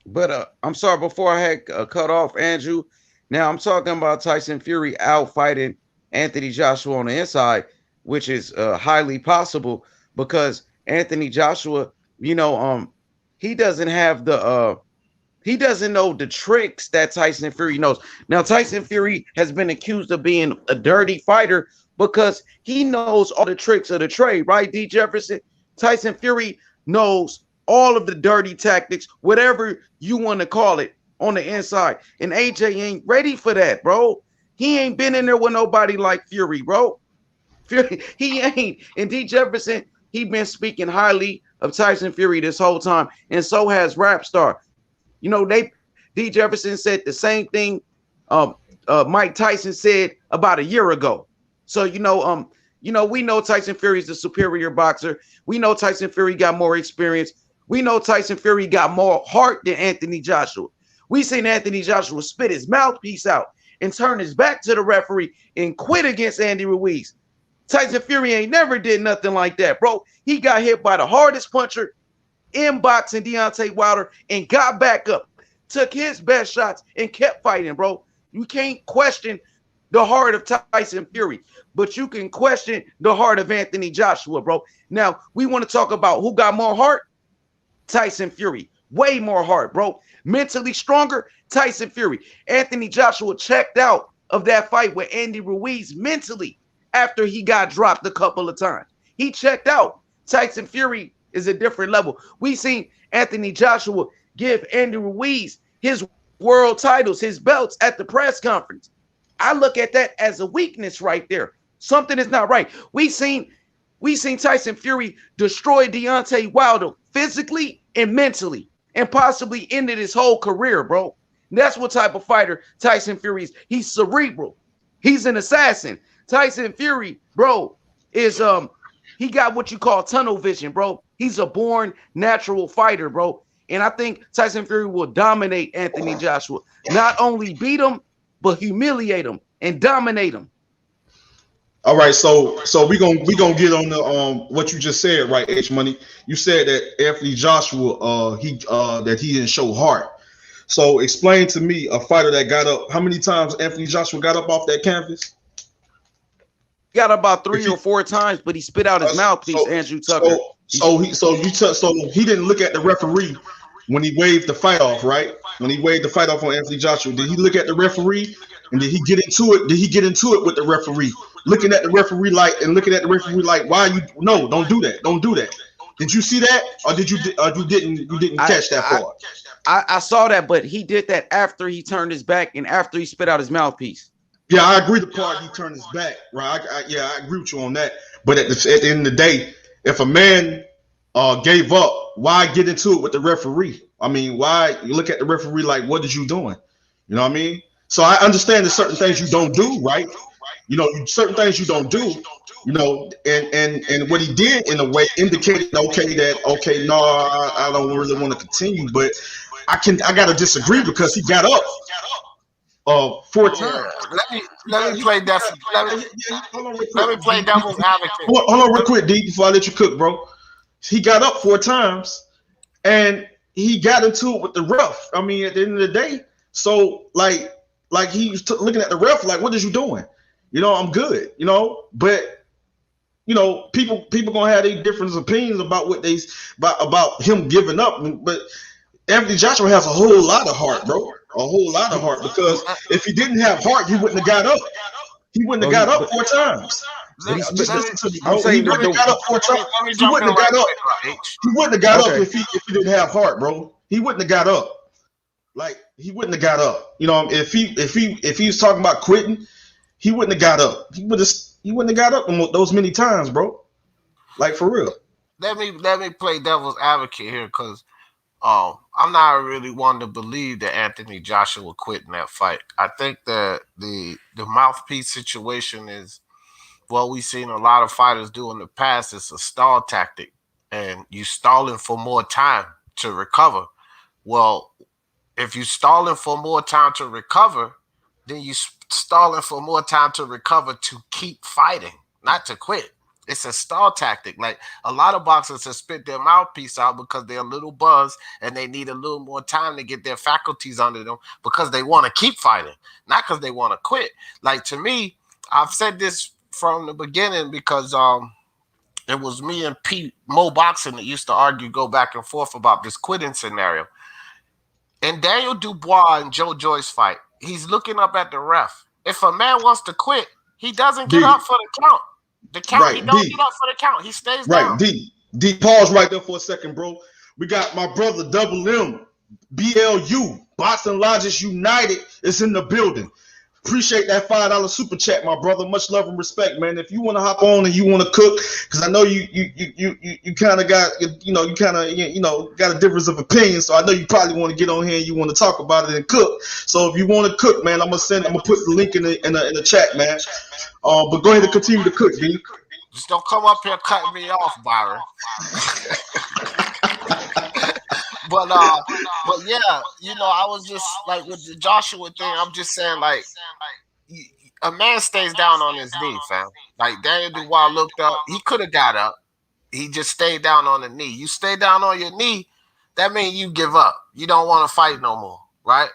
But I'm sorry, before I had cut off Andrew. Now I'm talking about Tyson Fury out fighting Anthony Joshua on the inside, which is highly possible because Anthony Joshua, you know, he doesn't have he doesn't know the tricks that Tyson Fury knows. Now, Tyson Fury has been accused of being a dirty fighter because he knows all the tricks of the trade, right, D. Jefferson? Tyson Fury knows all of the dirty tactics, whatever you want to call it, on the inside. And AJ ain't ready for that, bro. He ain't been in there with nobody like Fury, bro. Fury, he ain't. And D. Jefferson, he been speaking highly of Tyson Fury this whole time, and so has Rapstar. You know, D. Jefferson said the same thing Mike Tyson said about a year ago. So, we know Tyson Fury is the superior boxer. We know Tyson Fury got more experience. We know Tyson Fury got more heart than Anthony Joshua. We seen Anthony Joshua spit his mouthpiece out and turn his back to the referee and quit against Andy Ruiz. Tyson Fury ain't never did nothing like that, bro. He got hit by the hardest puncher in boxing, Deontay Wilder, and got back up, took his best shots, and kept fighting, bro. You can't question the heart of Tyson Fury, but you can question the heart of Anthony Joshua, bro. Now, we want to talk about who got more heart. Tyson Fury, way more heart, bro. Mentally stronger, Tyson Fury. Anthony Joshua checked out of that fight with Andy Ruiz mentally. after he got dropped a couple of times. He checked out. Tyson Fury is a different level. We seen Anthony Joshua give Andy Ruiz his world titles, his belts at the press conference. I look at that as a weakness right there. Something is not right. We seen Tyson Fury destroy Deontay Wilder physically and mentally, and possibly ended his whole career, bro. And that's what type of fighter Tyson Fury is. He's cerebral. He's an assassin. Tyson Fury, bro, is he got what you call tunnel vision, bro. He's a born natural fighter, bro. And I think Tyson Fury will dominate Anthony Joshua. Not only beat him, but humiliate him and dominate him. All right, so we gonna get on the what you just said, right? H Money. You said that Anthony Joshua that he didn't show heart. So explain to me a fighter that got up. How many times Anthony Joshua got up off that canvas? Got about 3 or 4 times, but he spit out his mouthpiece, Andrew Tucker. So he didn't look at the referee when he waved the fight off, right? When he waved the fight off on Anthony Joshua, did he look at the referee and did he get into it? Did he get into it with the referee? Looking at the referee like why you don't do that. Don't do that. Did you see that? Or you didn't catch that part? I saw that, but he did that after he turned his back and after he spit out his mouthpiece. Yeah, I agree. The part he turned his back, right? I agree with you on that. But at the end of the day, if a man gave up, why get into it with the referee? I mean, why you look at the referee like, what is you doing? You know what I mean? So I understand there's certain things you don't do, right? You know, certain things you don't do. You know, and what he did in a way indicated, no, I don't really want to continue, but I gotta disagree because he got up 4 times. Let me play devil's advocate. Hold on real quick, D, before I let you cook, bro. He got up 4 times and he got into it with the ref. I mean, at the end of the day, so like he was looking at the ref like, what is you doing? You know, I'm good, you know, but you know, people gonna have their different opinions about what about him giving up. But Anthony Joshua has a whole lot of heart, bro. A whole lot of heart, because if he didn't have heart, he wouldn't have got up. He wouldn't have got up 4 times. Just listen to me, bro. He wouldn't have got up 4 times. He wouldn't have got up. He wouldn't have got up if he didn't have heart, bro. He wouldn't have got up. Like, he wouldn't have got up. You know, if he was talking about quitting, he wouldn't have got up. He wouldn't have got up those many times, bro. Like, for real. Let me play devil's advocate here, because I'm not really one to believe that Anthony Joshua would quit in that fight. I think that the mouthpiece situation is what we've seen a lot of fighters do in the past. It's a stall tactic, and you stalling for more time to recover. Well, if you stalling for more time to recover, then you stalling for more time to recover to keep fighting, not to quit. It's a stall tactic. Like, a lot of boxers have spit their mouthpiece out because they're a little buzzed and they need a little more time to get their faculties under them because they want to keep fighting, not because they want to quit. Like, to me, I've said this from the beginning because it was me and Pete Mo Boxing that used to go back and forth about this quitting scenario. In Daniel Dubois and Joe Joyce fight, he's looking up at the ref. If a man wants to quit, he doesn't get up for the count. The count, right, he don't get up for the count. He stays down. Right, D, pause right there for a second, bro. We got my brother Double M, BLU, Boxing Logics United is in the building. Appreciate that $5 super chat, my brother. Much love and respect, man. If you want to hop on and you want to cook, because I know you kind of got, got a difference of opinion. So I know you probably want to get on here and you want to talk about it and cook. So if you want to cook, man, I'm gonna put the link in the chat, man. But go ahead and continue to cook, D. Just don't come up here cutting me off, Byron. But yeah, I was just like with the Joshua thing. I'm just saying, like, a man stays down on his knee, fam. Like, Daniel Dubois looked up, he could have got up. He just stayed down on the knee. You stay down on your knee, that means you give up. You don't want to fight no more, right?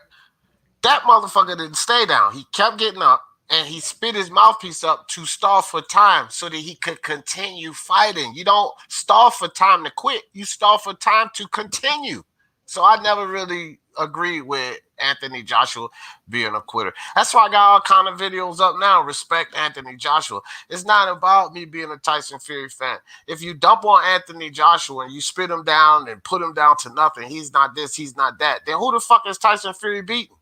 That motherfucker didn't stay down. He kept getting up, and he spit his mouthpiece up to stall for time so that he could continue fighting. You don't stall for time to quit. You stall for time to continue. So I never really agreed with Anthony Joshua being a quitter. That's why I got all kind of videos up now. Respect Anthony Joshua. It's not about me being a Tyson Fury fan. If you dump on Anthony Joshua and you spit him down and put him down to nothing, he's not this, he's not that, then who the fuck is Tyson Fury beating?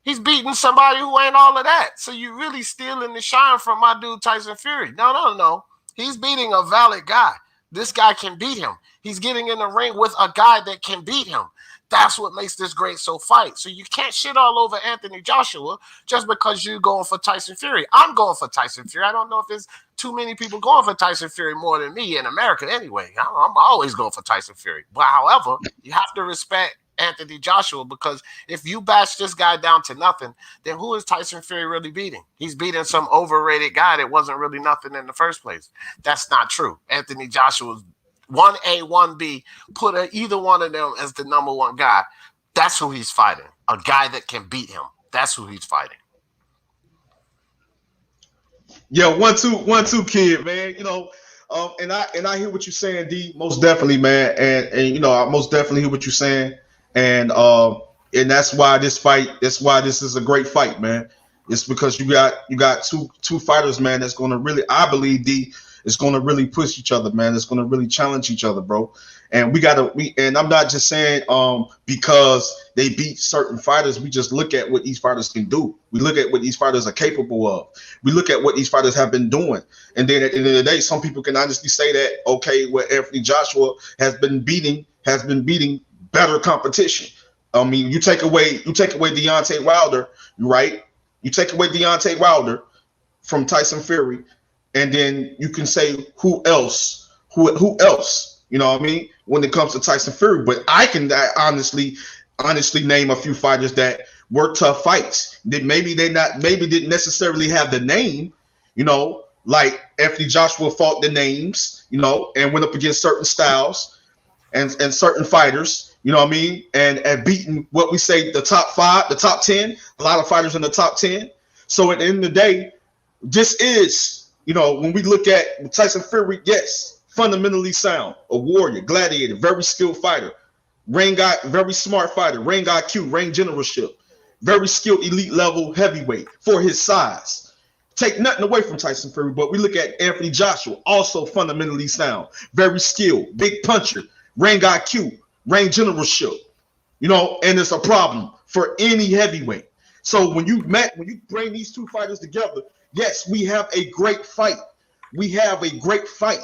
He's beating somebody who ain't all of that. So you really stealing the shine from my dude Tyson Fury. No. He's beating a valid guy. This guy can beat him. He's getting in the ring with a guy that can beat him. That's what makes this great fight. So you can't shit all over Anthony Joshua just because you're going for Tyson Fury. I'm going for Tyson Fury. I don't know if there's too many people going for Tyson Fury more than me in America anyway. I'm always going for Tyson Fury. But however, you have to respect Anthony Joshua, because if you bash this guy down to nothing, then who is Tyson Fury really beating? He's beating some overrated guy that wasn't really nothing in the first place. That's not true. Anthony Joshua's 1A, 1B, put either one of them as the number one guy. That's who he's fighting. A guy that can beat him. That's who he's fighting. Yeah, 1-2, kid, man. You know, and I hear what you're saying, D. Most definitely, man. And you know, I most definitely hear what you're saying. And that's why this fight. That's why this is a great fight, man. It's because you got two fighters, man. That's going to really, I believe, D, is going to really push each other, man. It's going to really challenge each other, bro. And and I'm not just saying because they beat certain fighters. We just look at what these fighters can do. We look at what these fighters are capable of. We look at what these fighters have been doing. And then at the end of the day, some people can honestly say that, okay, well, Anthony Joshua has been beating better competition. I mean, you take away Deontay Wilder, right? You take away Deontay Wilder from Tyson Fury, and then you can say who else? Who else? You know what I mean? When it comes to Tyson Fury, but I can honestly name a few fighters that were tough fights. That maybe didn't necessarily have the name, you know, like Anthony Joshua fought the names, you know, and went up against certain styles and certain fighters, you know what I mean, and beaten what we say the top 5, the top 10, a lot of fighters in the top 10. So at the end of the day, this is, you know, when we look at Tyson Fury, yes, fundamentally sound, a warrior, gladiator, very skilled fighter, ring guy, very smart fighter, ring IQ, ring generalship, very skilled elite level heavyweight for his size. Take nothing away from Tyson Fury, but we look at Anthony Joshua, also fundamentally sound, very skilled, big puncher, ring IQ, ring generalship, you know, and it's a problem for any heavyweight. So when you bring these two fighters together, yes, we have a great fight. We have a great fight.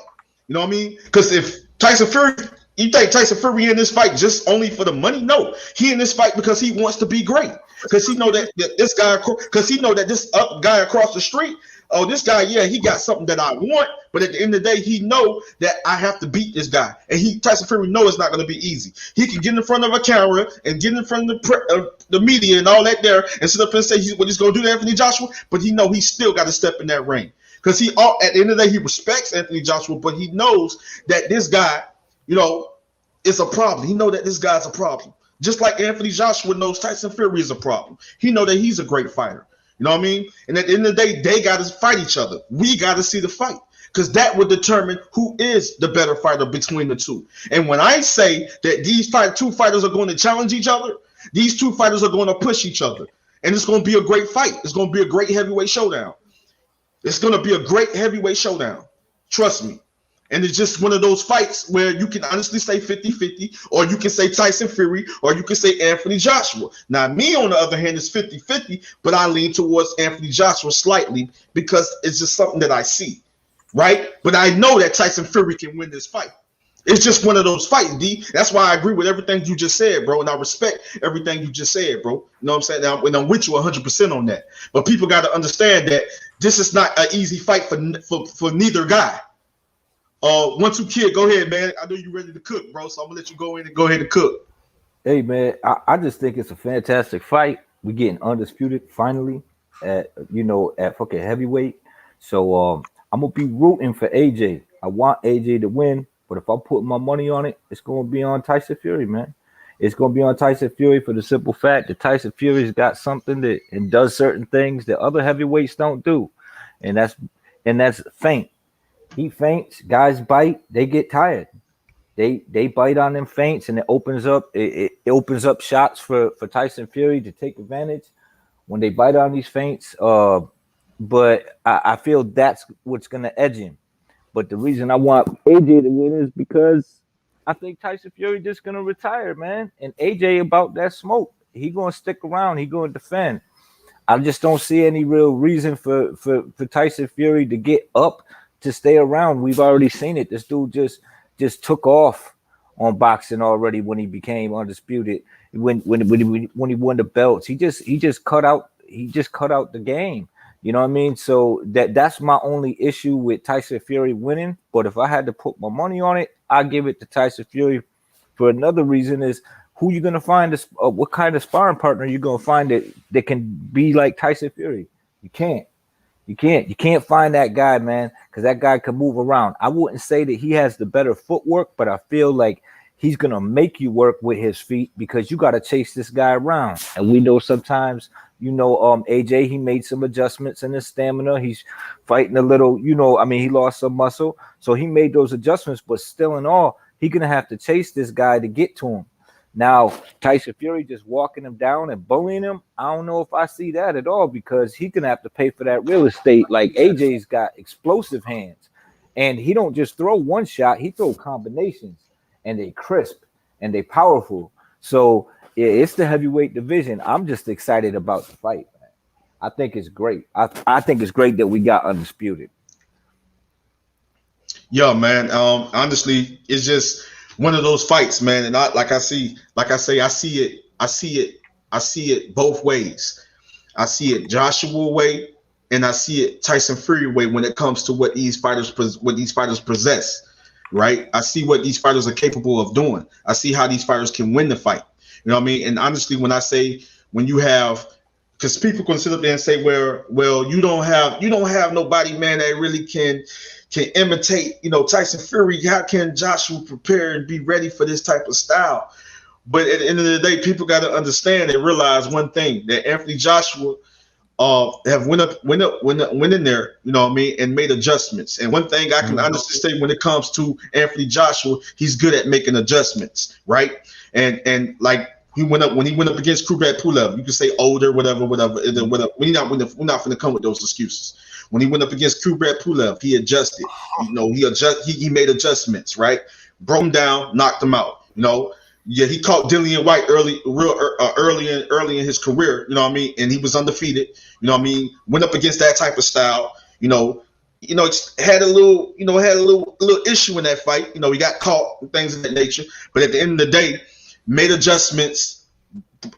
You know what I mean? Because if Tyson Fury, you think Tyson Fury in this fight just only for the money? No, he in this fight because he wants to be great. Because he know that this guy, because he know that this guy across the street, oh, this guy, yeah, he got something that I want. But at the end of the day, he know that I have to beat this guy, and Tyson Fury know it's not going to be easy. He can get in front of a camera and get in front of the media and all that there, and sit up and say what he's going to do to Anthony Joshua. But he know he still got to step in that ring. Because at the end of the day, he respects Anthony Joshua, but he knows that this guy, you know, is a problem. He knows that this guy's a problem. Just like Anthony Joshua knows Tyson Fury is a problem. He knows that he's a great fighter. You know what I mean? And at the end of the day, they got to fight each other. We got to see the fight, because that would determine who is the better fighter between the two. And when I say that these two fighters are going to challenge each other, these two fighters are going to push each other. And it's going to be a great fight. It's going to be a great heavyweight showdown. It's going to be a great heavyweight showdown. Trust me. And it's just one of those fights where you can honestly say 50-50, or you can say Tyson Fury, or you can say Anthony Joshua. Now, me, on the other hand, is 50-50, but I lean towards Anthony Joshua slightly because it's just something that I see, right? But I know that Tyson Fury can win this fight. It's just one of those fights, D. That's why I agree with everything you just said, bro, and I respect everything you just said, bro. You know what I'm saying? Now, and I'm with you 100% on that. But people got to understand that this is not an easy fight for neither guy. 1-2 kid, go ahead, man. I know you're ready to cook, bro, so I'm gonna let you go in and go ahead and cook. Hey, man, I just think it's a fantastic fight. We're getting undisputed finally at fucking heavyweight. So I'm gonna be rooting for AJ. I want AJ to win, but if I put my money on it, it's gonna be on Tyson Fury, man. It's gonna be on Tyson Fury for the simple fact that Tyson Fury's got something that and does certain things that other heavyweights don't do, and that's feint. He feints, guys bite, they get tired. They bite on them feints, and it opens up shots for Tyson Fury to take advantage when they bite on these feints. But I feel that's what's gonna edge him. But the reason I want AJ to win is because I think Tyson Fury just gonna retire, man. And AJ about that smoke. He gonna stick around. He gonna defend. I just don't see any real reason for Tyson Fury to get up to stay around. We've already seen it. This dude just took off on boxing already when he became undisputed. When he won the belts, he just cut out the game. You know what I mean? So that's my only issue with Tyson Fury winning. But if I had to put my money on it, I give it to Tyson Fury. For another reason is who you gonna find this? What kind of sparring partner you gonna find that can be like Tyson Fury? You can't find that guy, man, because that guy can move around. I wouldn't say that he has the better footwork, but I feel like he's gonna make you work with his feet because you got to chase this guy around. And we know sometimes, AJ, he made some adjustments in his stamina. He's fighting a little, he lost some muscle, so he made those adjustments. But still, in all, he's gonna have to chase this guy to get to him. Now, Tyson Fury just walking him down and bullying him, I don't know if I see that at all because he's going to have to pay for that real estate. Like AJ's got explosive hands, and he don't just throw one shot, he throw combinations, and they crisp, and they powerful. So, yeah, it's the heavyweight division. I'm just excited about the fight, man. I think it's great. I think it's great that we got undisputed. Yeah, man. Honestly, it's just one of those fights, man. And I see it both ways. I see it Joshua way, and I see it Tyson Fury way when it comes to what these fighters possess. Right? I see what these fighters are capable of doing. I see how these fighters can win the fight. You know what I mean? And honestly, when you have, because people can sit up there and say, well, you don't have nobody, man, that really can imitate, Tyson Fury. How can Joshua prepare and be ready for this type of style? But at the end of the day, people got to understand and realize one thing, that Anthony Joshua have went in there, you know what I mean, and made adjustments. And one thing I can honestly say when it comes to Anthony Joshua, he's good at making adjustments, right? And like when he went up against Kubrat Pulev, you can say older, whatever. We're not going to come with those excuses. When he went up against Kubrat Pulev, he adjusted. He made adjustments, right? Broke him down, knocked him out. Yeah, he caught Dillian White early in his career. You know what I mean? And he was undefeated. You know what I mean? Went up against that type of style. Had a little issue in that fight. He got caught and things of that nature. But at the end of the day, made adjustments,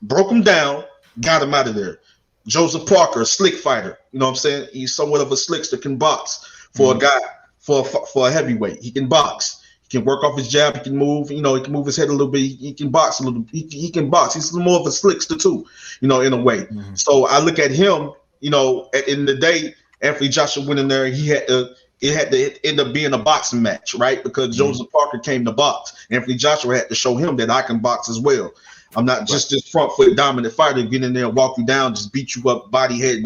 broke him down, got him out of there. Joseph Parker, a slick fighter. You know what I'm saying? He's somewhat of a slickster, can box for a guy, for a heavyweight. He can box. He can work off his jab. He can move. He can move his head a little bit. He can box a little. He can box. He's more of a slickster too, in a way. Mm-hmm. So I look at him. At the end of the day, Anthony Joshua went in there. It had to end up being a boxing match, right? Because Joseph Parker came to box. Anthony Joshua had to show him that I can box as well. I'm not just this front foot dominant fighter, get in there and walk you down, just beat you up, body head. You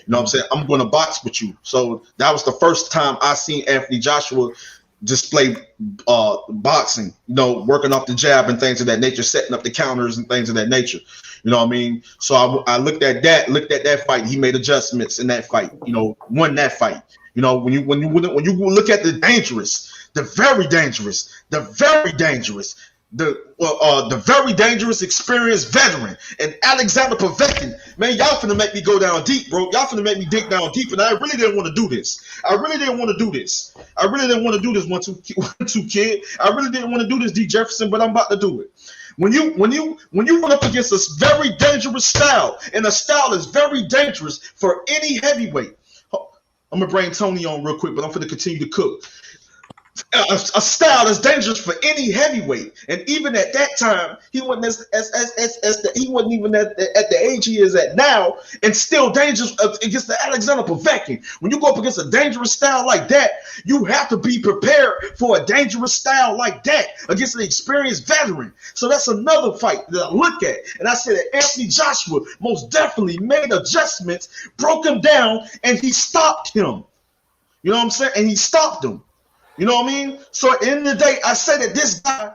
know what I'm saying? I'm going to box with you. So that was the first time I seen Anthony Joshua display boxing, working off the jab and things of that nature, setting up the counters and things of that nature. You know what I mean? So I looked at that fight. He made adjustments in that fight. Won that fight. When you look at the very dangerous experienced veteran and Alexander Povetkin, man, y'all finna make me go down deep, bro. Y'all finna make me dig down deep, and I really didn't want to do this. I really didn't want to do this, 1-2 kid. I really didn't want to do this, D Jefferson, but I'm about to do it. When you run up against a very dangerous style, and a style is very dangerous for any heavyweight. I'm gonna bring Tony on real quick, but I'm gonna continue to cook. A style that's dangerous for any heavyweight, and even at that time, he wasn't he wasn't even at the age he is at now, and still dangerous against the Alexander Povetkin. When you go up against a dangerous style like that, you have to be prepared for a dangerous style like that against an experienced veteran. So that's another fight that I look at, and I said that Anthony Joshua most definitely made adjustments, broke him down, and he stopped him. You know what I'm saying? And he stopped him. You know what I mean? So at the end of the day, I say that this guy,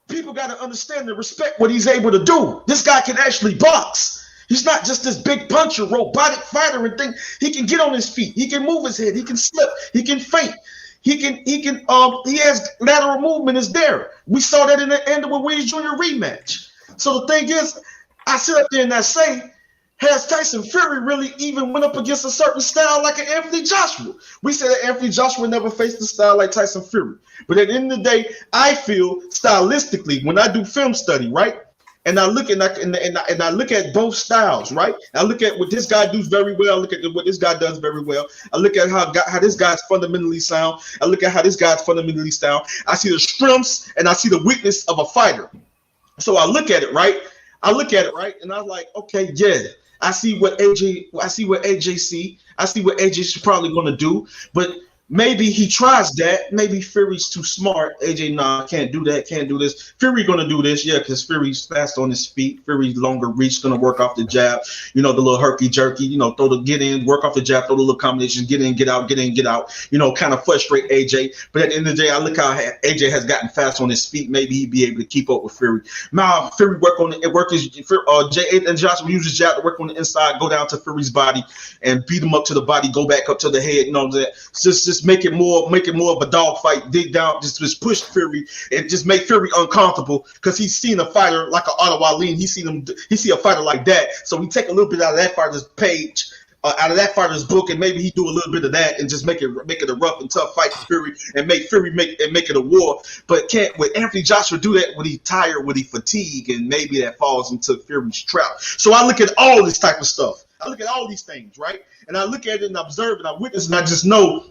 people got to understand and respect what he's able to do. This guy can actually box. He's not just this big puncher, robotic fighter and thing. He can get on his feet. He can move his head. He can slip. He can feint. He has lateral movement is there. We saw that in the end of the Williams Jr. rematch. So the thing is, I sit up there and I say, has Tyson Fury really even went up against a certain style like an Anthony Joshua? We said that Anthony Joshua never faced a style like Tyson Fury. But at the end of the day, I feel stylistically, when I do film study, right? And I look and I look at both styles, right? I look at what this guy does very well. I look at what this guy does very well. I look at how this guy's fundamentally sound. I look at how this guy's fundamentally sound. I see the strengths and I see the weakness of a fighter. So I look at it, right? And I'm like, okay, yeah. I see what AJ see. I see what AJ's probably gonna do, but maybe he tries that. Maybe Fury's too smart. AJ, nah, can't do that, can't do this. Fury gonna do this, yeah, because Fury's fast on his feet. Fury's longer reach, gonna work off the jab. You know, the little herky jerky, you know, get in, work off the jab, throw the little combinations, get in, get out, get in, get out, you know, kind of frustrate AJ. But at the end of the day, I look how AJ has gotten fast on his feet. Maybe he'd be able to keep up with Fury. Now, Fury Jay and Joshua use his jab to work on the inside, go down to Fury's body and beat him up to the body, go back up to the head, you know what I'm saying? Just make it more of a dog fight, dig down, just push Fury and just make Fury uncomfortable because he's seen a fighter like an Ottawa Lean. He see a fighter like that. So we take a little bit out of that fighter's page, out of that fighter's book, and maybe he do a little bit of that and just make it a rough and tough fight for Fury and make Fury make it a war. But can't with Anthony Joshua do that when he tired, when he fatigue, and maybe that falls into Fury's trap. So I look at all this type of stuff. I look at all these things, right? And I look at it and observe and I witness and I just know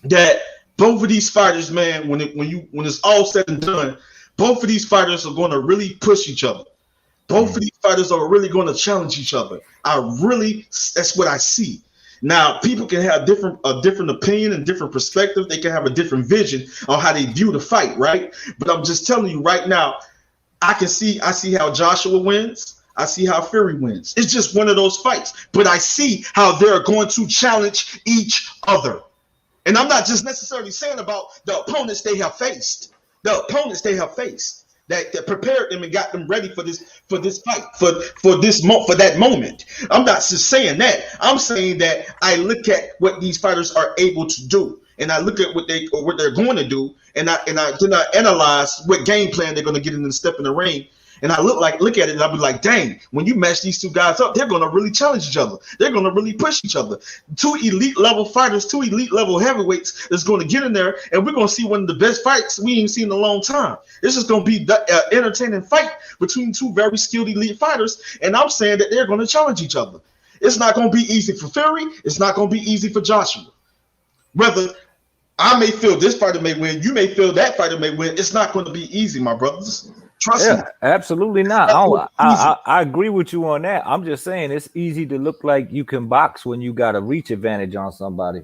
that both of these fighters, man, when it's all said and done, both of these fighters are going to really push each other. Both of these fighters are really going to challenge each other. That's what I see. Now, people can have a different opinion and different perspective. They can have a different vision on how they view the fight, right? But I'm just telling you right now, I see how Joshua wins. I see how Fury wins. It's just one of those fights. But I see how they're going to challenge each other. And I'm not just necessarily saying about the opponents they have faced. The opponents they have faced that prepared them and got them ready for this fight, for that moment. I'm not just saying that. I'm saying that I look at what these fighters are able to do, and I look at what they're going to do, and I analyze what game plan they're going to get in and step in the ring. And I look at it and I'll be like, dang, when you match these two guys up, they're going to really challenge each other. They're going to really push each other. Two elite level fighters, two elite level heavyweights is going to get in there, and we're going to see one of the best fights we ain't seen in a long time. This is going to be the entertaining fight between two very skilled elite fighters, and I'm saying that they're going to challenge each other. It's not going to be easy for Fury. It's not going to be easy for Joshua. Whether I may feel this fighter may win, you may feel that fighter may win, it's not going to be easy, my brothers. Trust me. Absolutely not. I agree with you on that. I'm just saying it's easy to look like you can box when you got a reach advantage on somebody.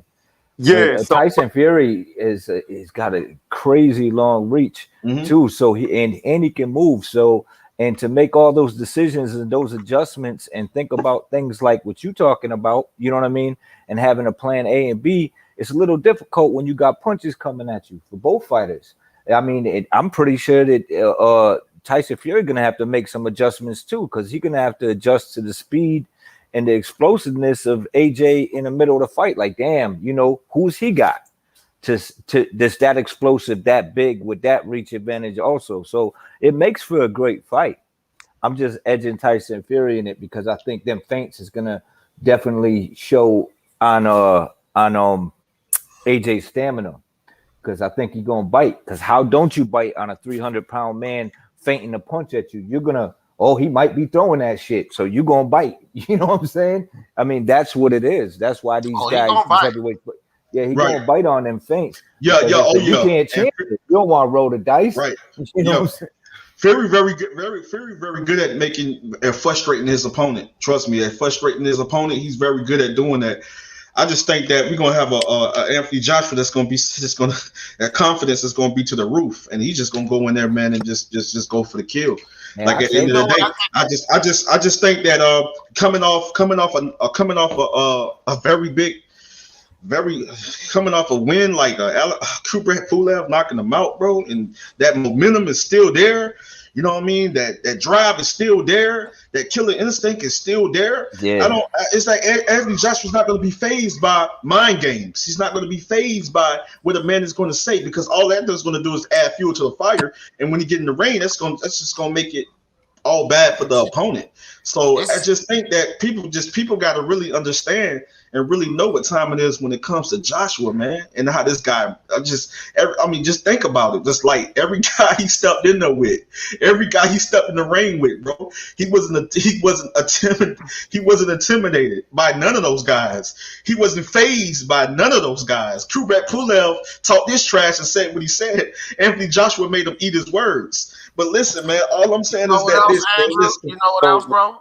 Yeah, Tyson Fury is got a crazy long reach too. So he can move. So and to make all those decisions and those adjustments and think about things like what you're talking about, you know what I mean, and having a plan A and B, it's a little difficult when you got punches coming at you for both fighters. I mean, I'm pretty sure that Tyson Fury gonna have to make some adjustments too, because he's gonna have to adjust to the speed and the explosiveness of AJ in the middle of the fight. Like, damn, you know, who's he got to that's that explosive, that big with that reach advantage also. So it makes for a great fight. I'm just edging Tyson Fury in it because I think them feints is gonna definitely show on AJ's stamina. Because I think he's gonna bite. Because how don't you bite on a 300-pound man feinting a punch at you? You're gonna, he might be throwing that shit, so you're gonna bite. You know what I'm saying? I mean, that's what it is. That's why these guys, these heavyweights, gonna bite on them feints. You can't change it. You don't want to roll the dice, right? You know what I'm saying? Very good, very good at making and frustrating his opponent. Trust me, at frustrating his opponent, he's very good at doing that. I just think that we're gonna have a Anthony Joshua that's gonna be that confidence is gonna be to the roof, and he's just gonna go in there, man, and just go for the kill. Man, like at the end of the day, I just think that coming off a very big very coming off a win like Cooper Pulev knocking him out, bro, and that momentum is still there. You know what I mean? That drive is still there. That killer instinct is still there. Yeah. It's like Anthony Joshua's not going to be fazed by mind games. He's not going to be fazed by what a man is going to say, because all that is going to do is add fuel to the fire. And when you get in the rain, that's just going to make it all bad for the opponent. So I just think that people got to really understand and really know what time it is when it comes to Joshua, man, and how this guy just think about it. Just like every guy he stepped in there with, every guy he stepped in the ring with, bro, he wasn't intimidated by none of those guys. He wasn't fazed by none of those guys. Kubrat Pulev talked this trash and said what he said. Anthony Joshua made him eat his words. But listen, man, all I'm saying is that this, Andrew, you know what else, bro?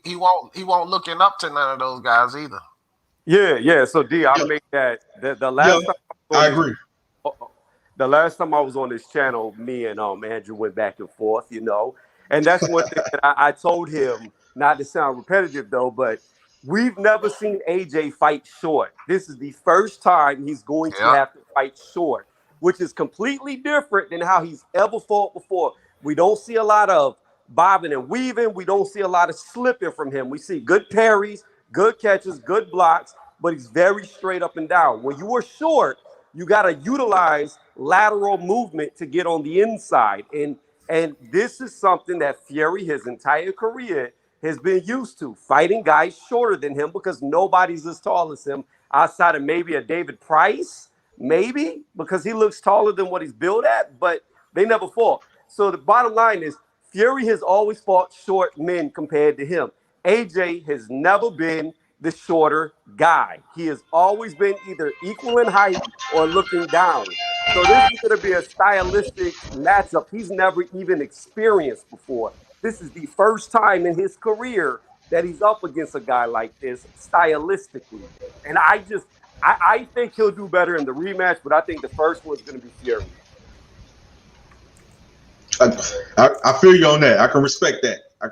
He won't looking up to none of those guys either. Yeah. So D, I made that the last time I agree. The last time I was on this channel, me and Andrew went back and forth, and that's one thing that I told him, not to sound repetitive though, but we've never seen AJ fight short. This is the first time he's going to have to fight short, which is completely different than how he's ever fought before. We don't see a lot of bobbing and weaving. We don't see a lot of slipping from him. We see good parries, good catches, good blocks, but he's very straight up and down. When you are short, you got to utilize lateral movement to get on the inside. And this is something that Fury, his entire career, has been used to, fighting guys shorter than him, because nobody's as tall as him outside of maybe a David Price, maybe, because he looks taller than what he's built at, but they never fought. So the bottom line is Fury has always fought short men compared to him. AJ has never been the shorter guy. He has always been either equal in height or looking down. So this is going to be a stylistic matchup he's never even experienced before. This is the first time in his career that he's up against a guy like this stylistically. And I think he'll do better in the rematch, but I think the first one's going to be Fury. I feel you on that. I can respect that. You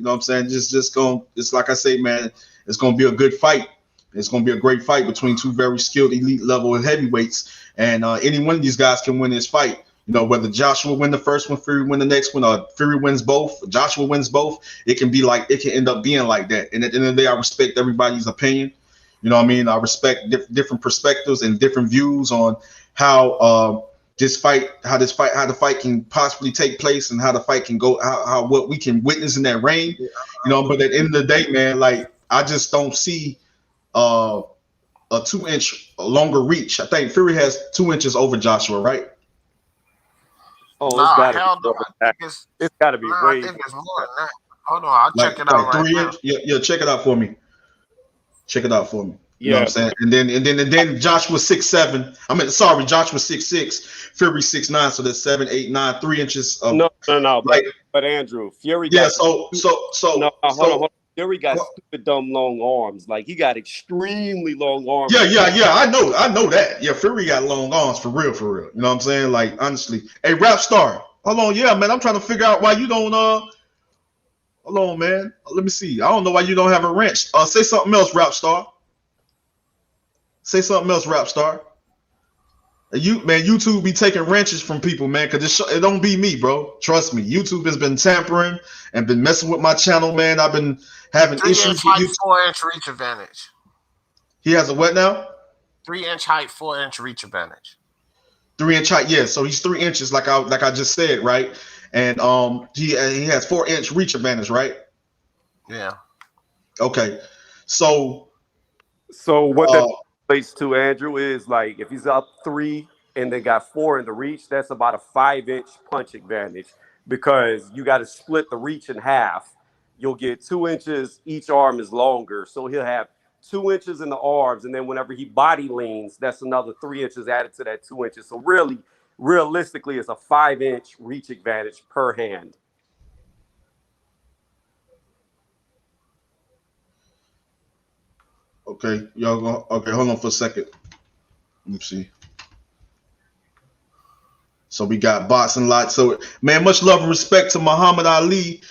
know what I'm saying? It's like I say, man, it's going to be a good fight. It's going to be a great fight between two very skilled elite level heavyweights. And any one of these guys can win this fight. Whether Joshua win the first one, Fury win the next one, or Fury wins both, Joshua wins both, it can end up being like that. And at the end of the day, I respect everybody's opinion. You know what I mean? I respect different perspectives and different views on how the fight can possibly take place and how the fight can go, how what we can witness in that ring. But at the end of the day, man, like, I just don't see a 2-inch longer reach. I think Fury has 2 inches over Joshua, right? Oh, it's got to be way. I think it's more than that. Hold on, I'll check it out right now. Yeah, check it out for me. You know what I'm saying? And then Joshua's 6'7". Joshua's 6'6", Fury 6'9", so that's 7, 8, 9, 3 inches of No. But Andrew, Fury got hold on. Fury got stupid dumb long arms. Like, he got extremely long arms. Yeah. I know that. Yeah, Fury got long arms for real. You know what I'm saying? Like, honestly. Hey, Rap Star. Hold on, yeah, man. I'm trying to figure out why you don't hold on, man. Let me see. I don't know why you don't have a wrench. Say something else, Rap Star. Say something else, Rap Star. YouTube be taking wrenches from people, man, because it don't be me, bro. Trust me. YouTube has been tampering and been messing with my channel, man. I've been having issues with YouTube. 4-inch reach advantage. He has a what now? 3-inch height, 4-inch reach advantage. 3-inch height, yeah. So he's 3 inches, like I just said, right? And he has 4-inch reach advantage, right? Yeah. Okay. So what that relates to, Andrew, is like, if he's up 3 and then got 4 in the reach, that's about a 5-inch punch advantage, because you got to split the reach in half. You'll get 2 inches, each arm is longer, so he'll have 2 inches in the arms, and then whenever he body leans, that's another 3 inches added to that 2 inches. So really, realistically, it's a 5-inch reach advantage per hand. Okay, y'all go. Okay, hold on for a second. Let me see. So we got boxing lot. So, man, much love and respect to Muhammad Ali.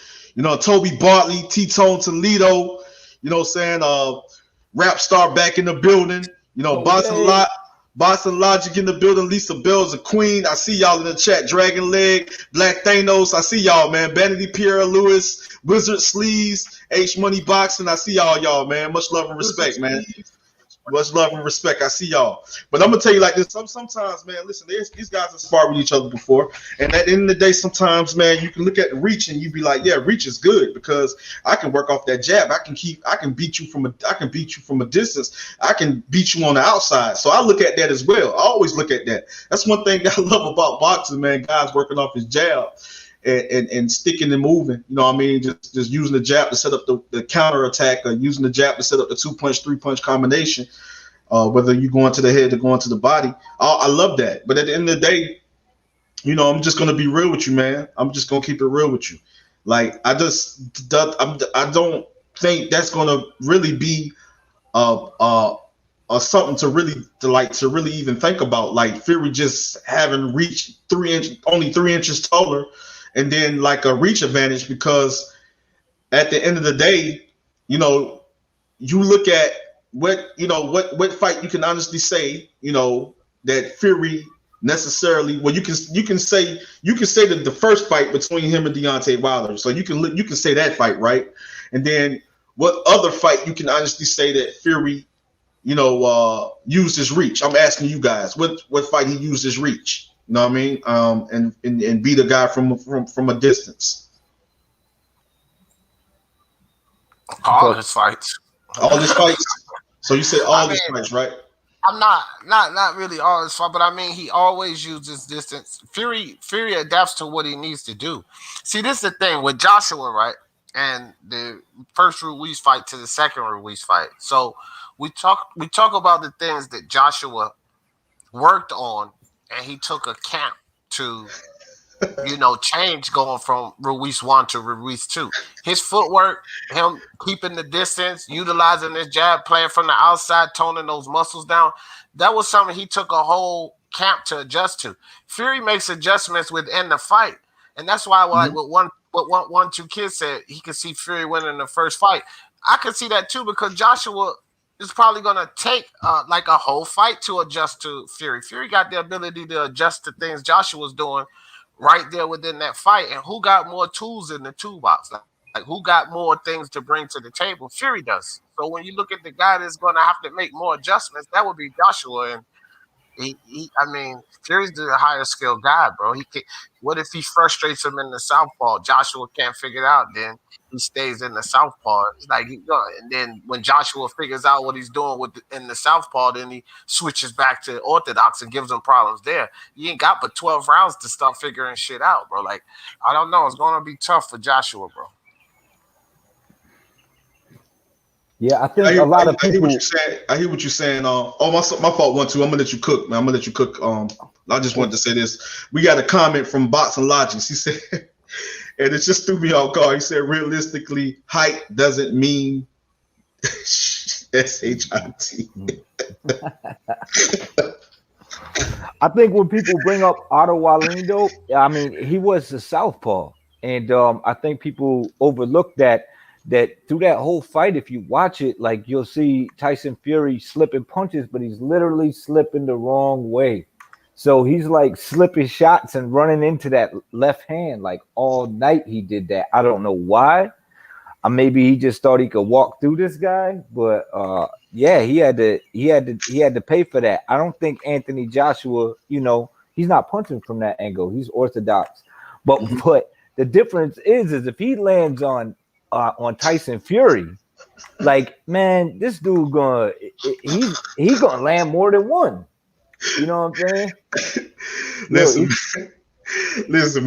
Toby Bartley, T-Tone Toledo. You know what I'm saying? Rap Star back in the building. You know, Boston Logic in the building. Lisa Bell's a queen. I see y'all in the chat. Dragon Leg, Black Thanos. I see y'all, man. Vanity Pierre Lewis, Wizard Sleeves, H Money Boxing. I see y'all, man. Much love and respect, man. Much love and respect. I see y'all. But I'm gonna tell you like this. Sometimes, man, listen, these guys have sparred with each other before. And at the end of the day, sometimes, man, you can look at the reach and you be like, yeah, reach is good because I can work off that jab. I can beat you from a distance. I can beat you on the outside. So I look at that as well. I always look at that. That's one thing I love about boxing, man. Guys working off his jab. And sticking and moving, you know what I mean? Just using the jab to set up the counter attack or using the jab to set up the 2-punch, 3-punch combination, whether you go into the head or go into the body. I love that. But at the end of the day, you know, I'm just going to be real with you, man. I'm just going to keep it real with you. Like, I don't think that's going to really be something to really even think about. Like Fury just having reached only 3 inches taller, and then like a reach advantage, because at the end of the day, you know, you look at what fight you can honestly say, you know, that Fury necessarily. Well, you can say that the first fight between him and Deontay Wilder. So you can say that fight, right? And then what other fight you can honestly say that Fury, you know, used his reach? I'm asking you guys, what fight he used his reach? You know what I mean? And beat a guy from a distance. All his fights. All his fights. So you said all his fights, right? I'm not really all his fights, but I mean he always uses distance. Fury adapts to what he needs to do. See, this is the thing with Joshua, right? And the first Ruiz fight to the second Ruiz fight. So we talk about the things that Joshua worked on, and he took a camp to, you know, change going from Ruiz 1 to Ruiz 2. His footwork, him keeping the distance, utilizing his jab, playing from the outside, toning those muscles down, that was something he took a whole camp to adjust to. Fury makes adjustments within the fight, and that's why like what 1-2 Kids said, he could see Fury winning the first fight. I could see that too, because Joshua is probably going to take like a whole fight to adjust to Fury. Fury got the ability to adjust to things Joshua's doing right there within that fight. And who got more tools in the toolbox? Like who got more things to bring to the table? Fury does. So when you look at the guy that's going to have to make more adjustments, that would be Joshua. And I mean, Fury's the higher skill guy, bro. What if he frustrates him in the southpaw? Joshua can't figure it out. Then he stays in the southpaw. It's like, and then when Joshua figures out what he's doing in the southpaw, then he switches back to orthodox and gives him problems there. You ain't got but 12 rounds to start figuring shit out, bro. Like, I don't know. It's going to be tough for Joshua, bro. Yeah, I think a lot of people. I hear what you're saying. My fault. 1-2. I'm gonna let you cook, man. I'm gonna let you cook. I just wanted to say this. We got a comment from Boxing Logics. He said, and it just threw me off guard. He said, realistically, height doesn't mean SHIT. I think when people bring up Otto Wallin, I mean, he was a southpaw, and I think people overlook that through that whole fight, if you watch it, like you'll see Tyson Fury slipping punches, but he's literally slipping the wrong way. So he's like slipping shots and running into that left hand like all night. He did that. I don't know why. Maybe he just thought he could walk through this guy, but yeah, he had to pay for that. I don't think Anthony Joshua, you know, he's not punching from that angle. He's orthodox, but the difference is if he lands on Tyson Fury, like, man, this dude he's gonna land more than one. You know what I'm saying? Listen,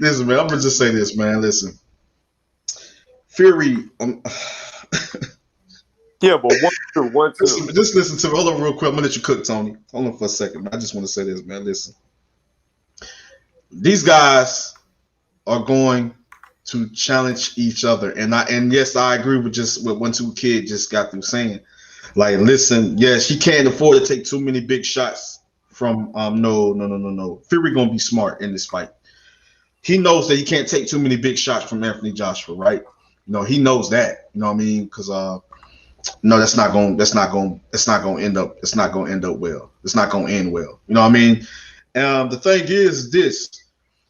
man. I'm gonna just say this, man. Listen, Fury. Yeah, but 1-2. Just listen to me. Hold on, real quick. I'm gonna let you cook, Tony. Hold on for a second. I just want to say this, man. Listen, these guys are going to challenge each other, and yes, I agree with what 1-2 Kid just got through saying. Like, listen, yes, he can't afford to take too many big shots from no. Fury gonna be smart in this fight. He knows that he can't take too many big shots from Anthony Joshua, right? You know, he knows that. You know what I mean? Because no, that's not going to end up well. It's not going to end well. You know what I mean? The thing is this,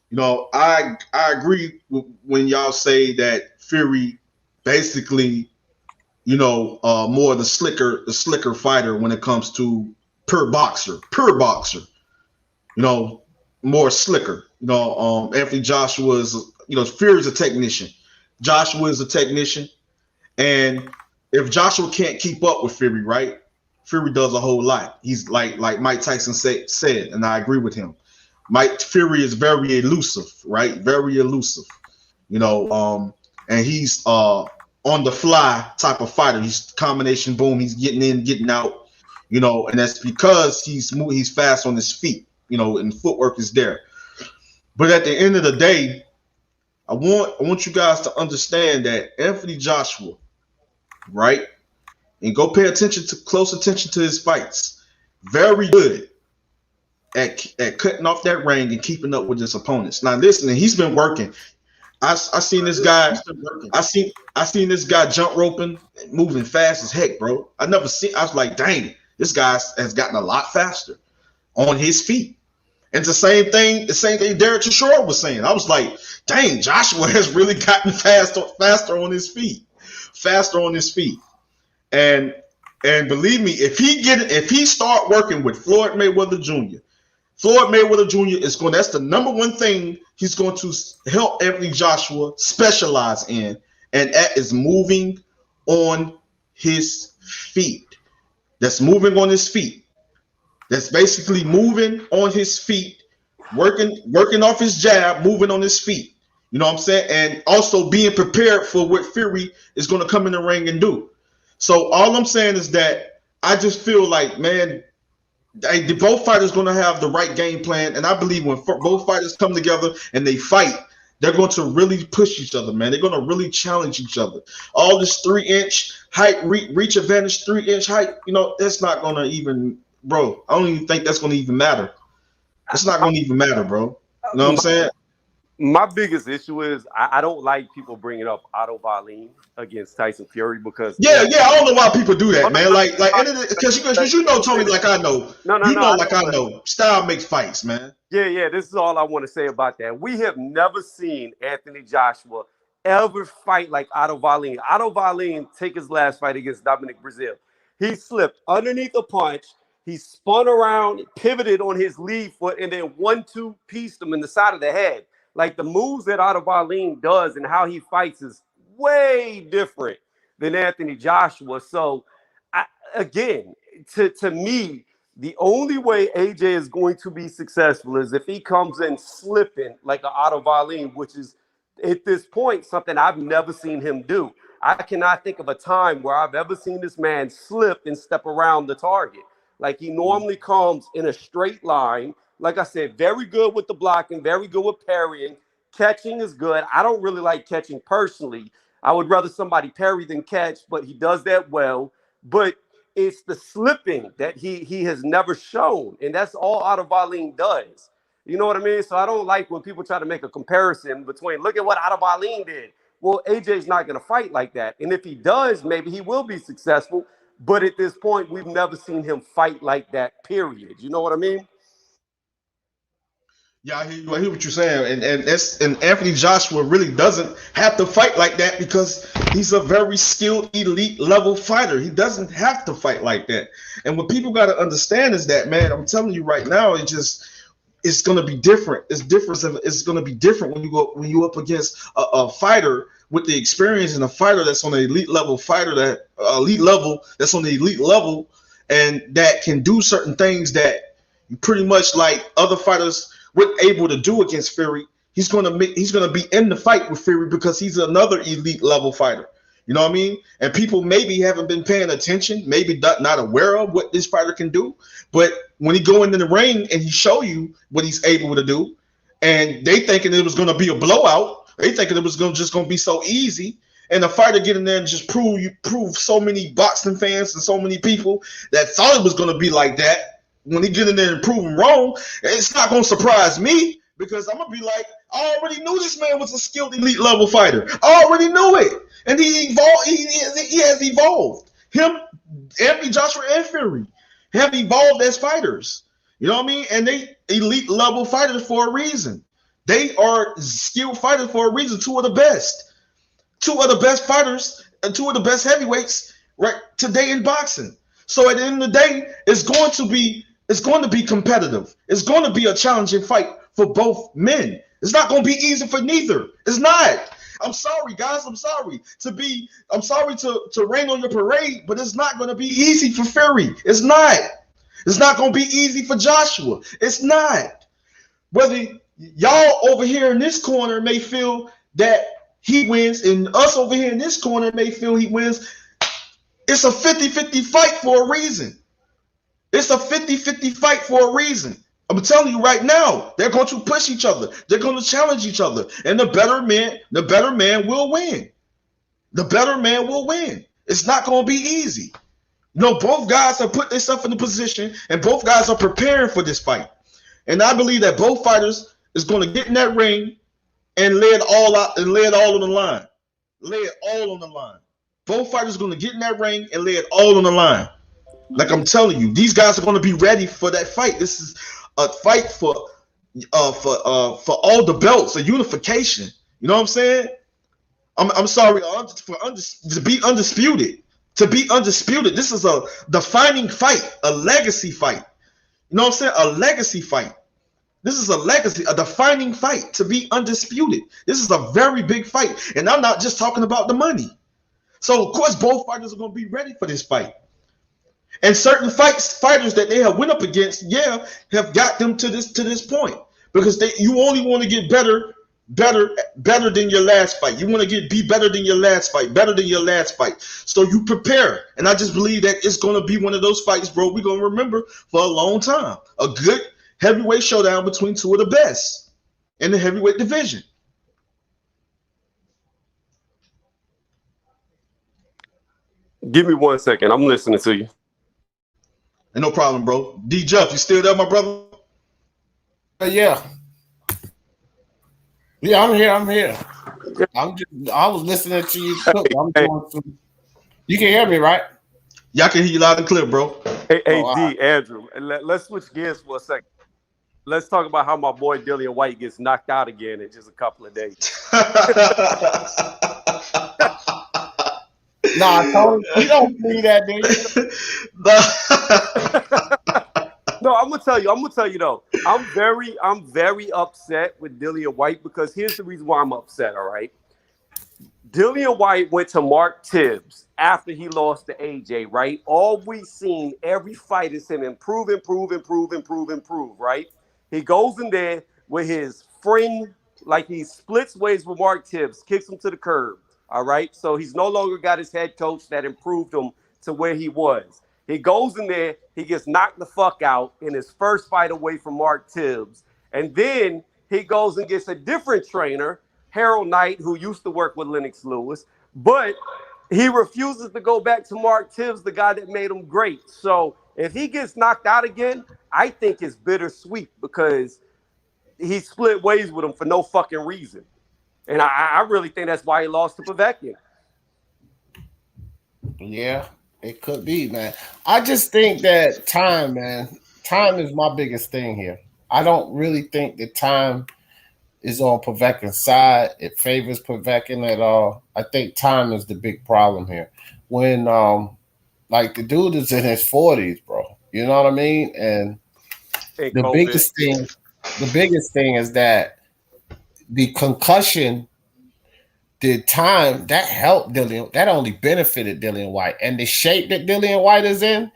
you know, I agree with when y'all say that Fury basically, you know, more the slicker fighter when it comes to pure boxer, you know, more slicker. You know, Anthony Joshua is, you know, Fury's a technician. Joshua is a technician. And if Joshua can't keep up with Fury, right? Fury does a whole lot. He's like Mike Tyson said, and I agree with him. Fury is very elusive, right? Very elusive. You know, and he's on the fly type of fighter. He's combination boom. He's getting in, getting out. You know, and that's because he's fast on his feet. You know, and footwork is there. But at the end of the day, I want you guys to understand that Anthony Joshua, right? And go pay close attention to his fights. Very good at cutting off that ring and keeping up with his opponents. Now listen, he's been working. I seen this guy. I seen this guy jump roping, moving fast as heck, bro. I was like, dang, this guy has gotten a lot faster on his feet. And the same thing Derek Chisora was saying. I was like, dang, Joshua has really gotten faster on his feet. And believe me, if he start working with Floyd Mayweather Jr., that's the number one thing he's going to help Anthony Joshua specialize in, and that is moving on his feet. That's moving on his feet. That's basically moving on his feet, working off his jab, moving on his feet. You know what I'm saying? And also being prepared for what Fury is going to come in the ring and do. So all I'm saying is that I just feel like, man, both fighters going to have the right game plan. And I believe when both fighters come together and they fight, they're going to really push each other, man. They're going to really challenge each other. All this 3-inch height, reach advantage, 3-inch height, you know, that's not going to even, bro, I don't even think that's going to even matter. It's not going to even matter, bro. You know what I'm saying? My biggest issue is I don't like people bringing up Otto Wallin against Tyson Fury because I don't know why people do that, man. Like because you know Tony, like I know, I know, style makes fights, man. Yeah. This is all I want to say about that. We have never seen Anthony Joshua ever fight like Otto Wallin. Otto Wallin take his last fight against Dominic Brazil. He slipped underneath a punch. He spun around, pivoted on his lead foot, and then 1-2 pieced him in the side of the head. Like the moves that Otto Wallin does and how he fights is way different than Anthony Joshua. So, again, to me, the only way AJ is going to be successful is if he comes in slipping like an Otto Wallin, which is at this point something I've never seen him do. I cannot think of a time where I've ever seen this man slip and step around the target. Like he normally comes in a straight line. Like I said, very good with the blocking, very good with parrying. Catching is good. I don't really like catching personally. I would rather somebody parry than catch, but he does that well. But it's the slipping that he has never shown, and that's all Otto Wallin does. You know what I mean? So I don't like when people try to make a comparison between, look at what Otto Wallin did. Well, AJ's not going to fight like that. And if he does, maybe he will be successful. But at this point, we've never seen him fight like that, period. You know what I mean? Yeah, I hear what you're saying, and Anthony Joshua really doesn't have to fight like that because he's a very skilled, elite level fighter. He doesn't have to fight like that. And what people got to understand is that, man, I'm telling you right now, it's going to be different. It's going to be different when you up against a fighter with the experience and a fighter that's on the elite level, that's on the elite level, and that can do certain things that pretty much like other fighters weren't able to do against Fury. He's gonna be in the fight with Fury because he's another elite level fighter. You know what I mean? And people maybe haven't been paying attention, maybe not aware of what this fighter can do. But when he go into the ring and he show you what he's able to do, and they thinking it was gonna be a blowout, they thinking it was just gonna be so easy. And the fighter get in there and just prove so many boxing fans and so many people that thought it was gonna be like that. When he get in there and prove him wrong, it's not going to surprise me because I'm going to be like, I already knew this man was a skilled elite level fighter. I already knew it. And he evolved. He has evolved. Him, Anthony Joshua, and Fury have evolved as fighters. You know what I mean? And they elite level fighters for a reason. They are skilled fighters for a reason. Two of the best fighters, and two of the best heavyweights right today in boxing. So at the end of the day, it's going to be competitive. It's going to be a challenging fight for both men. It's not going to be easy for neither. It's not. I'm sorry, guys. I'm sorry to rain on your parade, but it's not going to be easy for Fury. It's not. It's not going to be easy for Joshua. It's not. Whether y'all over here in this corner may feel that he wins, and us over here in this corner may feel he wins, it's a 50-50 fight for a reason. It's a 50-50 fight for a reason. I'm telling you right now, they're going to push each other. They're going to challenge each other. And the better man will win. The better man will win. It's not going to be easy. You know, both guys have put themselves in the position, and both guys are preparing for this fight. And I believe that both fighters is going to get in that ring and lay it all out and lay it all on the line. Lay it all on the line. Both fighters are going to get in that ring and lay it all on the line. Like I'm telling you, these guys are going to be ready for that fight. This is a fight for all the belts, a unification. You know what I'm saying? I'm sorry, to be undisputed. To be undisputed. This is a defining fight, a legacy fight. You know what I'm saying? A legacy fight. This is a legacy, a defining fight to be undisputed. This is a very big fight. And I'm not just talking about the money. So, of course, both fighters are going to be ready for this fight. And certain fighters that they have went up against, have got them to this point. Because you only want to get better than your last fight. You want to be better than your last fight, So you prepare. And I just believe that it's going to be one of those fights, bro, we're going to remember for a long time. A good heavyweight showdown between two of the best in the heavyweight division. Give me 1 second. I'm listening to you. And no problem, bro. D Juff, you still there, my brother? Yeah. Yeah, I'm here. I was listening to you. You can hear me, right? Yeah, I can hear you loud and clear, bro. Hey, D, Andrew, let's switch gears for a second. Let's talk about how my boy Dillian White gets knocked out again in just a couple of days. Nah, Tony, you don't believe that, dude. No, I'm gonna tell you though. I'm very upset with Dillian White because here's the reason why I'm upset. All right, Dillian White went to Mark Tibbs after he lost to AJ. Right, all we seen every fight is him improve. Right, he goes in there with his friend, like he splits ways with Mark Tibbs, kicks him to the curb. All right, so he's no longer got his head coach that improved him to where he was. He goes in there, he gets knocked the fuck out in his first fight away from Mark Tibbs. And then he goes and gets a different trainer, Harold Knight, who used to work with Lennox Lewis. But he refuses to go back to Mark Tibbs, the guy that made him great. So if he gets knocked out again, I think it's bittersweet because he split ways with him for no fucking reason. And I really think that's why he lost to Povetkin. Yeah, it could be, man. I just think that time is my biggest thing here. I don't really think that time is on Povetkin's side. It favors Povetkin at all. I think time is the big problem here. When like the dude is in his 40s, bro. You know what I mean? And the biggest thing is that the concussion, the time that helped Dillian, that only benefited Dillian White, and the shape that Dillian White is in.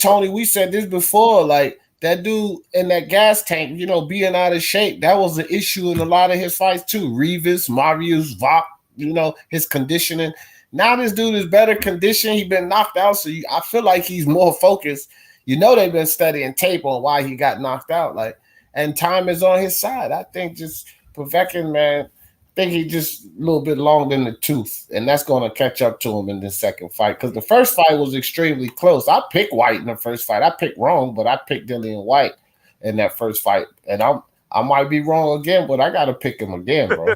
Tony, we said this before, like that dude in that gas tank, you know, being out of shape, that was an issue in a lot of his fights too. Rivas, Marius, Vok, you know, his conditioning. Now this dude is better conditioned. He's been knocked out, so I feel like he's more focused. You know, they've been studying tape on why he got knocked out, like, and time is on his side. I think just Povetkin, man, I think he just a little bit long in the tooth, and that's going to catch up to him in the second fight because the first fight was extremely close. I picked White in the first fight. I picked wrong, but I picked Dillian White in that first fight, and I might be wrong again, but I got to pick him again, bro.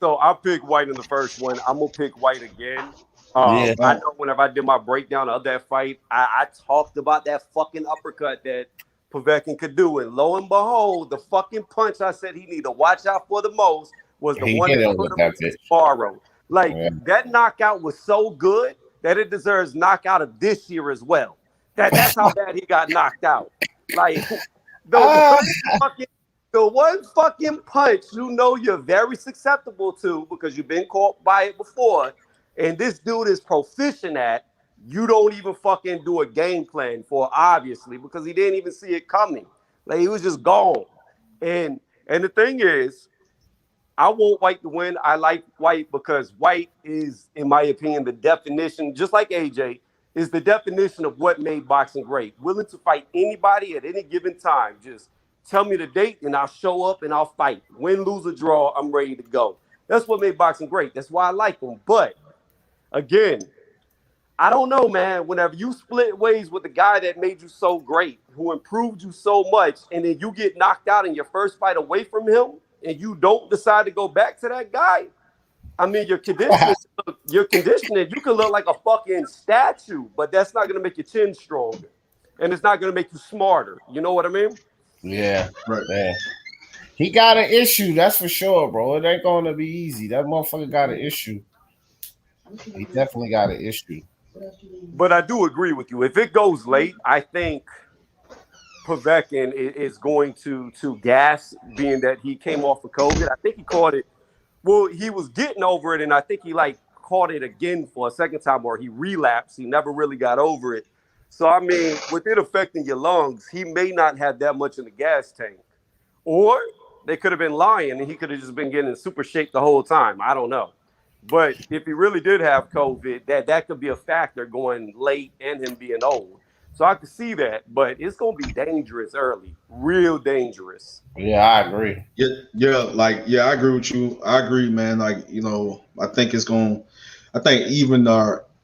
So I picked White in the first one. I'm gonna pick White again. Yeah. I know whenever I did my breakdown of that fight, I talked about that fucking uppercut that Povetkin could do. And lo and behold, the fucking punch I said he need to watch out for the most was the He one hit that him put with him that into bitch. tomorrow. Like, Yeah. that knockout was so good that it deserves knockout of this year as well. That's how bad he got knocked out. Like, Ah. the one fucking punch you know you're very susceptible to because you've been caught by it before, and this dude is proficient at, you don't even fucking do a game plan for, obviously, because he didn't even see it coming. Like, he was just gone. And the thing is, I want White to win. I like White because White is, in my opinion, the definition, just like AJ, is the definition of what made boxing great. Willing to fight anybody at any given time. Just tell me the date and I'll show up and I'll fight. Win, lose, or draw, I'm ready to go. That's what made boxing great. That's why I like him. But again, I don't know, man. Whenever you split ways with the guy that made you so great, who improved you so much, and then you get knocked out in your first fight away from him, and you don't decide to go back to that guy, I mean, your conditioning, you can look like a fucking statue, but that's not gonna make your chin stronger, and it's not gonna make you smarter. You know what I mean? Yeah. Right. Man. He got an issue, that's for sure, bro. It ain't gonna be easy. That motherfucker got an issue. He definitely got an issue. But I do agree with you. If it goes late, I think Povetkin is going to gas, being that he came off of COVID. I think he caught it. Well, he was getting over it, and I think he like caught it again for a second time, or he relapsed. He never really got over it. So, I mean, with it affecting your lungs, he may not have that much in the gas tank. Or they could have been lying, and he could have just been getting in super shape the whole time. I don't know. But if he really did have COVID, that could be a factor going late and him being old. So I could see that, but it's going to be dangerous early, real dangerous. Yeah, I agree. I agree with you. I agree, man. Like, I think I think even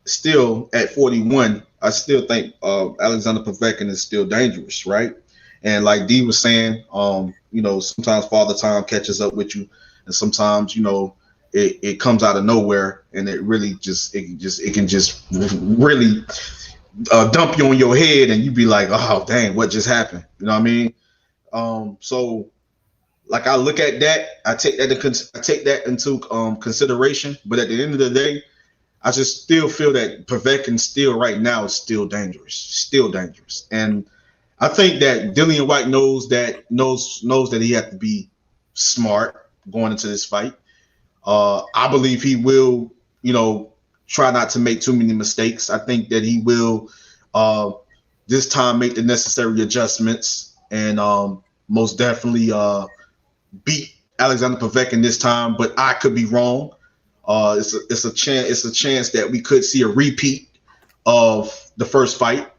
still at 41, I still think Alexander Povetkin is still dangerous, right? And like D was saying, sometimes Father Time catches up with you, and sometimes, it comes out of nowhere, and it really it can just really dump you on your head, and you be like, oh dang, what just happened? You know what I mean? So like, I look at that, I take that into consideration, but at the end of the day, I just still feel that Povetkin still right now is still dangerous, and I think that Dillian White knows that he has to be smart going into this fight. I believe he will, try not to make too many mistakes. I think that he will this time make the necessary adjustments and most definitely beat Alexander Povetkin this time. But I could be wrong. It's a chance that we could see a repeat of the first fight,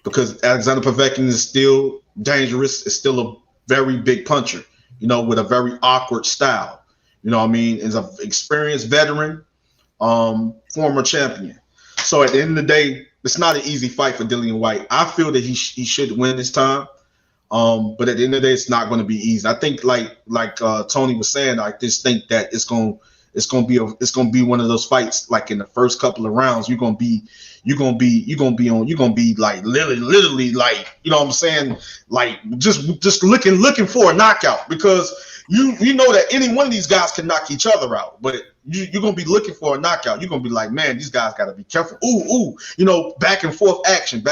because Alexander Povetkin is still dangerous. It's still a very big puncher, with a very awkward style. You know what I mean? Is an experienced veteran, former champion. So at the end of the day, it's not an easy fight for Dillian White. I feel that he should win this time. But at the end of the day, it's not going to be easy. I think like Tony was saying, I just think that it's going to be one of those fights. Like in the first couple of rounds, you're going to be like literally like, you know what I'm saying? Like just looking for a knockout, because you know that any one of these guys can knock each other out, but you're going to be looking for a knockout. You're going to be like, man, these guys got to be careful. Ooh, back and forth action. You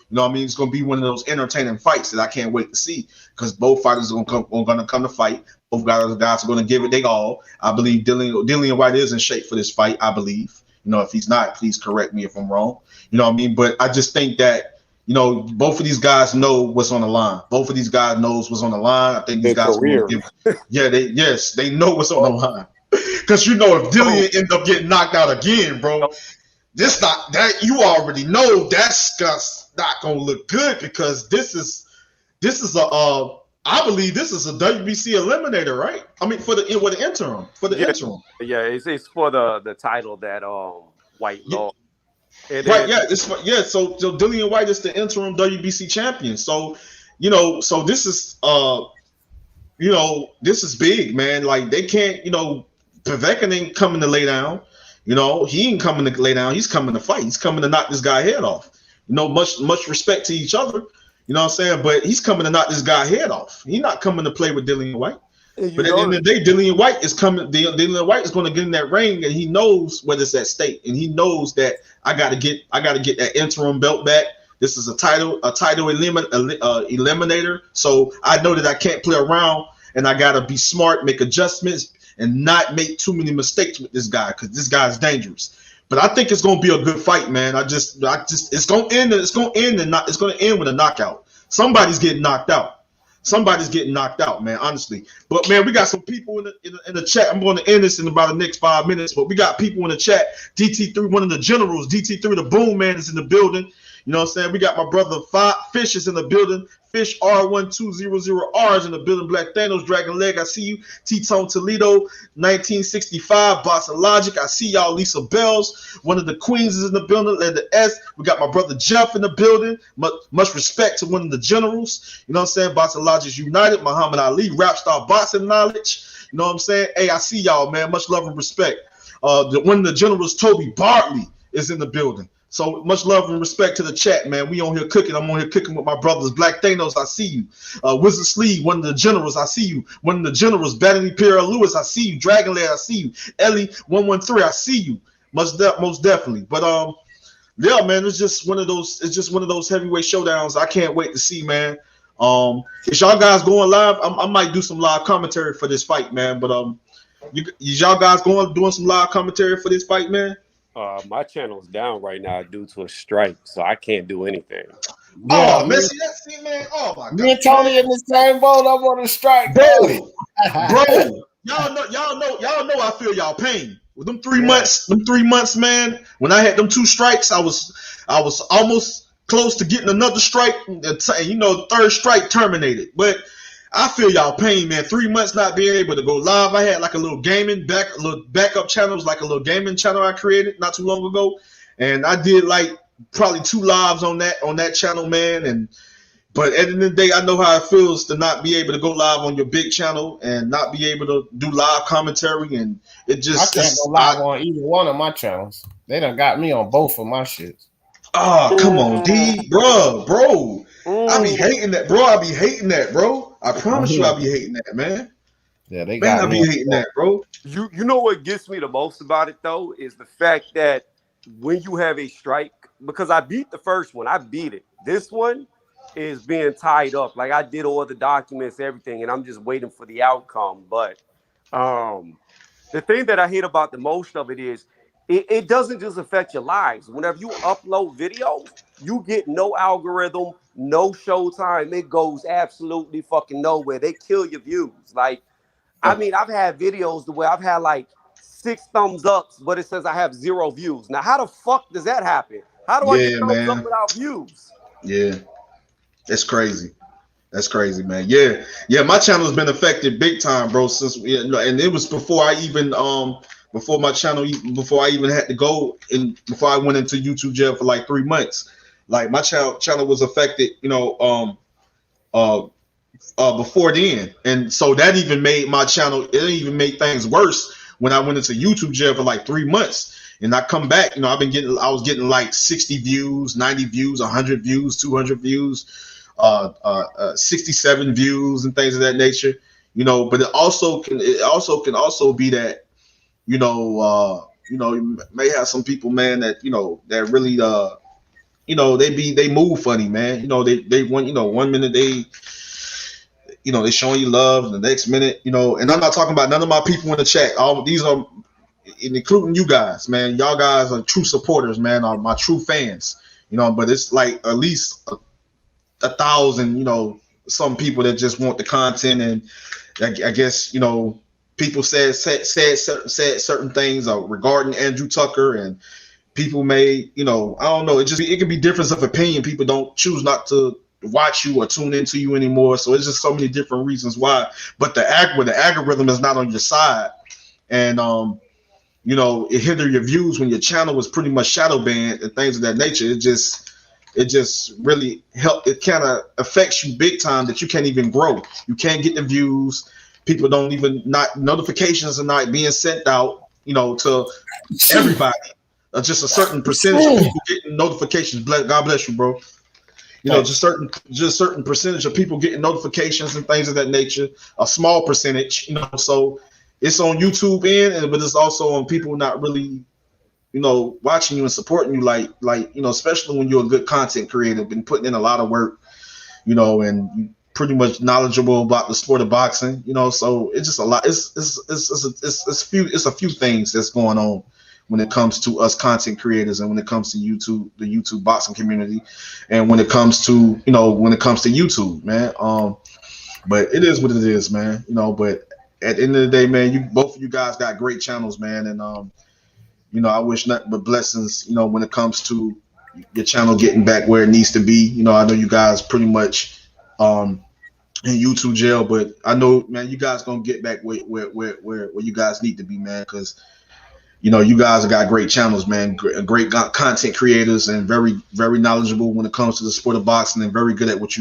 know what I mean? It's going to be one of those entertaining fights that I can't wait to see, because both fighters are going to come to fight. Both guys are going to give it their all. I believe Dillian White is in shape for this fight, I believe. If he's not, please correct me if I'm wrong. You know what I mean? But I just think that, both of these guys know what's on the line. Both of these guys knows what's on the line. I think these guys are going to give. They know what's on the line. Because if Dillian end up getting knocked out again, bro, you already know that's not gonna look good, because this is I believe this is a WBC eliminator, right? I mean, for the interim. Yeah, it's for the title that White lost. Right, yeah. So Dillian White is the interim WBC champion. So, so this is this is big, man. Like, they can't, Povetkin ain't coming to lay down. You know, he ain't coming to lay down. He's coming to fight. He's coming to knock this guy head off. You know, much respect to each other. You know what I'm saying? But he's coming to knock this guy head off. He's not coming to play with Dillian White. But at the end of the day, Dillian White is coming. Dillian White is going to get in that ring, and he knows what it's at stake, and he knows that I got to get that interim belt back. This is a title eliminator. So I know that I can't play around, and I got to be smart, make adjustments, and not make too many mistakes with this guy because this guy's dangerous. But I think it's going to be a good fight, man. It's going to end with a knockout. Somebody's getting knocked out. Somebody's getting knocked out, man, honestly. But, man, we got some people in the chat. I'm going to end this in about the next 5 minutes. But we got people in the chat. DT3, one of the generals. DT3, the boom man, is in the building. You know what I'm saying? We got my brother Fish is in the building. Fish R1200R is in the building. Black Thanos, Dragon Leg, I see you. T-Tone Toledo, 1965. Boss of Logic, I see y'all. Lisa Bells, one of the queens, is in the building. Letter S. We got my brother Jeff in the building. Much respect to one of the generals. You know what I'm saying? Boss of Logic United. Muhammad Ali, rap star boxing knowledge. You know what I'm saying? Hey, I see y'all, man. Much love and respect. One of the generals, Toby Bartley, is in the building. So much love and respect to the chat, man. We on here cooking. I'm on here cooking with my brothers. Black Thanos, I see you. Wizard Sleeve, one of the generals, I see you. One of the generals, Vanity Pierre Lewis, I see you. Dragon Lair, I see you. Ellie 113, I see you. Most definitely. But yeah, man, it's just one of those heavyweight showdowns. I can't wait to see, man. Is y'all guys going live? I might do some live commentary for this fight, man. But is y'all guys doing some live commentary for this fight, man? My channel's down right now due to a strike, so I can't do anything. Yeah, man, see, man. Oh my God. Me and Tony in the same boat. I'm on a strike, bro. Y'all know I feel y'all pain. With them 3 months, man. When I had them 2 strikes, I was almost close to getting another strike. You know, the third strike terminated. But I feel y'all pain, man. 3 months not being able to go live. I had like a little backup channel. It was like a little gaming channel I created not too long ago, and I did like probably 2 lives on that channel, man. But at the end of the day, I know how it feels to not be able to go live on your big channel and not be able to do live commentary, and it just I can't go live on either one of my channels. They done got me on both of my shits. Oh, come on, D, bro. I be hating that, bro. I promise you, I be hating that, man. Yeah, they got me. I be hating that, bro. You know what gets me the most about it though is the fact that when you have a strike, because I beat the first one, I beat it. This one is being tied up. Like I did all the documents, everything, and I'm just waiting for the outcome. But the thing that I hate about the most of it is it doesn't just affect your lives. Whenever you upload videos, you get no algorithm, no showtime. It goes absolutely fucking nowhere. They kill your views. Like, I mean, I've had videos the way I've had like 6 thumbs ups, but it says I have 0 views. Now, how the fuck does that happen? How do I get thumbs up without views? Yeah, that's crazy. That's crazy, man. Yeah. My channel's been affected big time, bro. And it was before I even before I even had to go and before I went into YouTube jail for like 3 months. Like my channel was affected, you know, before then, and so that even made my channel. It even made things worse when I went into YouTube jail for like 3 months, and I come back. You know, I was getting like 60 views, 90 views, 100 views, 200 views, 67 views, and things of that nature. You know, but it also can be that, you know, you may have some people, man, that that really they move funny, man. You know, they want, 1 minute they showing you love, and the next minute, and I'm not talking about none of my people in the chat. All these are, including you guys, man. Y'all guys are true supporters, man. Are my true fans, But it's like at least 1,000, some people that just want the content, and I guess people said certain things regarding Andrew Tucker, and people may, I don't know. It can be difference of opinion. People don't choose not to watch you or tune into you anymore. So it's just so many different reasons why. But the algorithm is not on your side, and it hinder your views when your channel was pretty much shadow banned and things of that nature. It just really it kind of affects you big time, that you can't even grow. You can't get the views. People don't even, notifications are not being sent out. to everybody. Just a certain percentage of people getting notifications. God bless you, bro. Just certain percentage of people getting notifications and things of that nature. A small percentage, So it's on YouTube but it's also on people not really, watching you and supporting you, like especially when you're a good content creator, been putting in a lot of work, and you pretty much knowledgeable about the sport of boxing, So it's just a lot. It's a few things that's going on when it comes to us content creators, and when it comes to YouTube, the YouTube boxing community, and when it comes to YouTube, man. But it is what it is, man. But at the end of the day, man, both of you guys got great channels, man, and I wish nothing but blessings, when it comes to your channel getting back where it needs to be. I know you guys pretty much in YouTube jail, but I know, man, you guys gonna get back where you guys need to be, man, because you guys have got great channels, man, great content creators, and very, very knowledgeable when it comes to the sport of boxing, and very good at what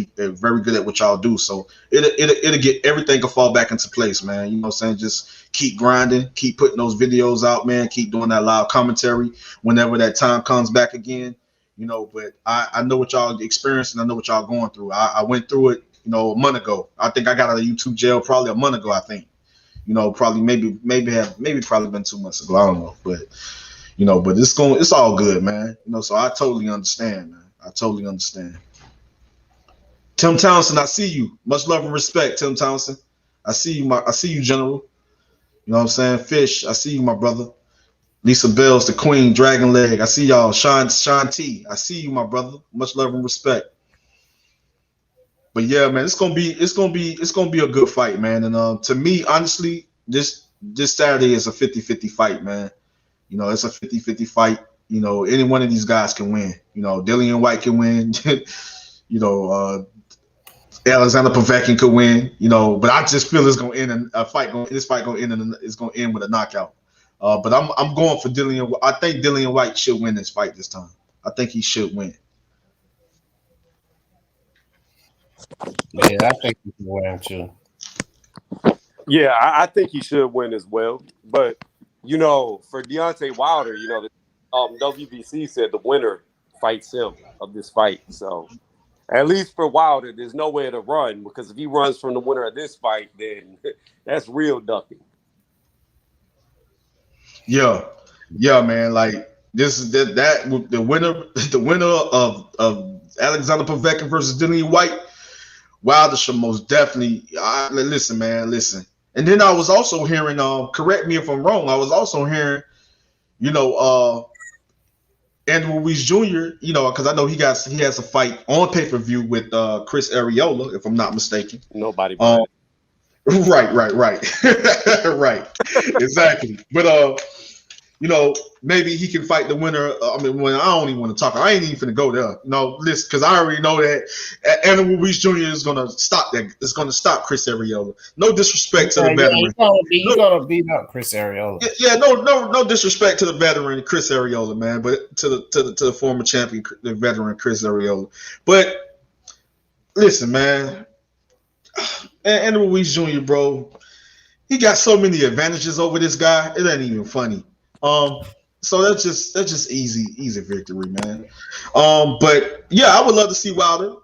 y'all do. So it'll get everything will fall back into place, man. You know what I'm saying? Just keep grinding, keep putting those videos out, man. Keep doing that live commentary whenever that time comes back again. But I know what y'all experiencing. I know what y'all going through. I went through it, a month ago. I think I got out of YouTube jail probably a month ago, I think. Probably maybe probably been 2 months ago. I don't know, but but it's all good, man. So I totally understand, man. I totally understand. Tim Townsend, I see you. Much love and respect, Tim Townsend. I see you, General. You know what I'm saying? Fish, I see you, my brother. Lisa Bells, the Queen, Dragon Leg. I see y'all. Sean T, I see you, my brother. Much love and respect. But yeah, man, it's gonna be a good fight, man. And to me, honestly, this Saturday is a 50-50 fight, man. It's a 50-50 fight. Any one of these guys can win. Dillian White can win. Alexander Povetkin could win. But I just feel it's gonna end in a fight. This fight gonna end with a knockout. But I'm going for Dillian. I think Dillian White should win this fight this time. I think he should win. Yeah, I think he can win too. Yeah, I think he should win as well. But for Deontay Wilder, the WBC said the winner fights him of this fight. So at least for Wilder, there's nowhere to run, because if he runs from the winner of this fight, then that's real ducking. Yeah, man. Like this is that the winner of Alexander Povetkin versus Dillian White. Wilder should most definitely listen, man. Listen. And then I was also hearing, correct me if I'm wrong, I was also hearing, Andrew Ruiz Jr., because I know he has a fight on pay-per-view with Chris Arreola, if I'm not mistaken. Nobody. Right. Right. Exactly. But maybe he can fight the winner. I don't even want to talk. I ain't even finna go there. Listen, because I already know that Andrew Ruiz Jr. is gonna stop that. It's gonna stop Chris Arreola. No disrespect to the veteran. He's gonna beat up Chris Arreola. Yeah, no disrespect to the veteran Chris Arreola, man, but to the former champion, the veteran Chris Arreola. But listen, man, Andrew Ruiz Jr., bro, he got so many advantages over this guy. It ain't even funny. So that's just easy victory, man. But yeah, I would love to see Wilder,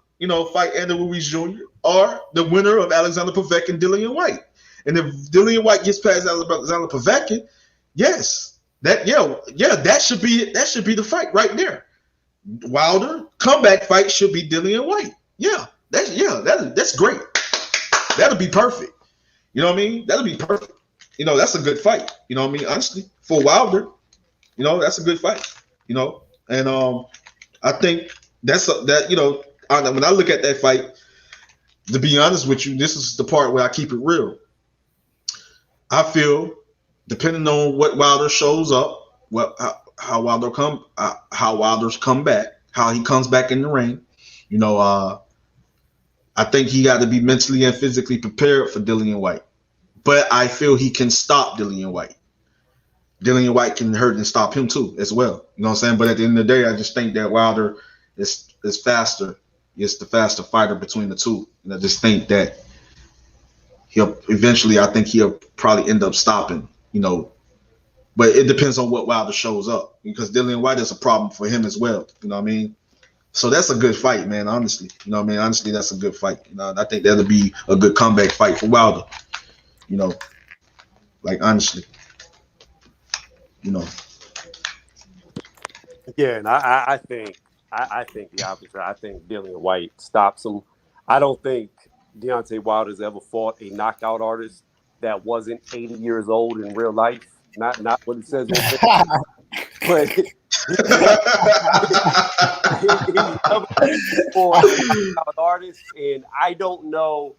fight Andrew Ruiz Jr. or the winner of Alexander Povetkin, Dillian White. And if Dillian White gets past Alexander Povetkin, yes, that should be the fight right there. Wilder comeback fight should be Dillian White. That's great. That'll be perfect. You know what I mean? That'll be perfect. That's a good fight. You know what I mean? Honestly, for Wilder, that's a good fight. And I think when I look at that fight, to be honest with you, this is the part where I keep it real. I feel, depending on what Wilder shows up, how Wilder's come back, how he comes back in the ring, I think he got to be mentally and physically prepared for Dillian White. But I feel he can stop Dillian White. Dillian White can hurt and stop him too, as well. You know what I'm saying? But at the end of the day, I just think that Wilder is faster. It's the faster fighter between the two. And I just think that he'll probably end up stopping, But it depends on what Wilder shows up, because Dillian White is a problem for him as well. You know what I mean? So that's a good fight, man. Honestly, you know what I mean? Honestly, that's a good fight. You know, I think that'll be a good comeback fight for Wilder. You know, like honestly, you know. Yeah, and I think the opposite. I think Dillian White stops him. I don't think Deontay Wilder's ever fought a knockout artist that wasn't 80 years old in real life. Not what it says on Facebook, but he's never fought a knockout artist, and I don't know.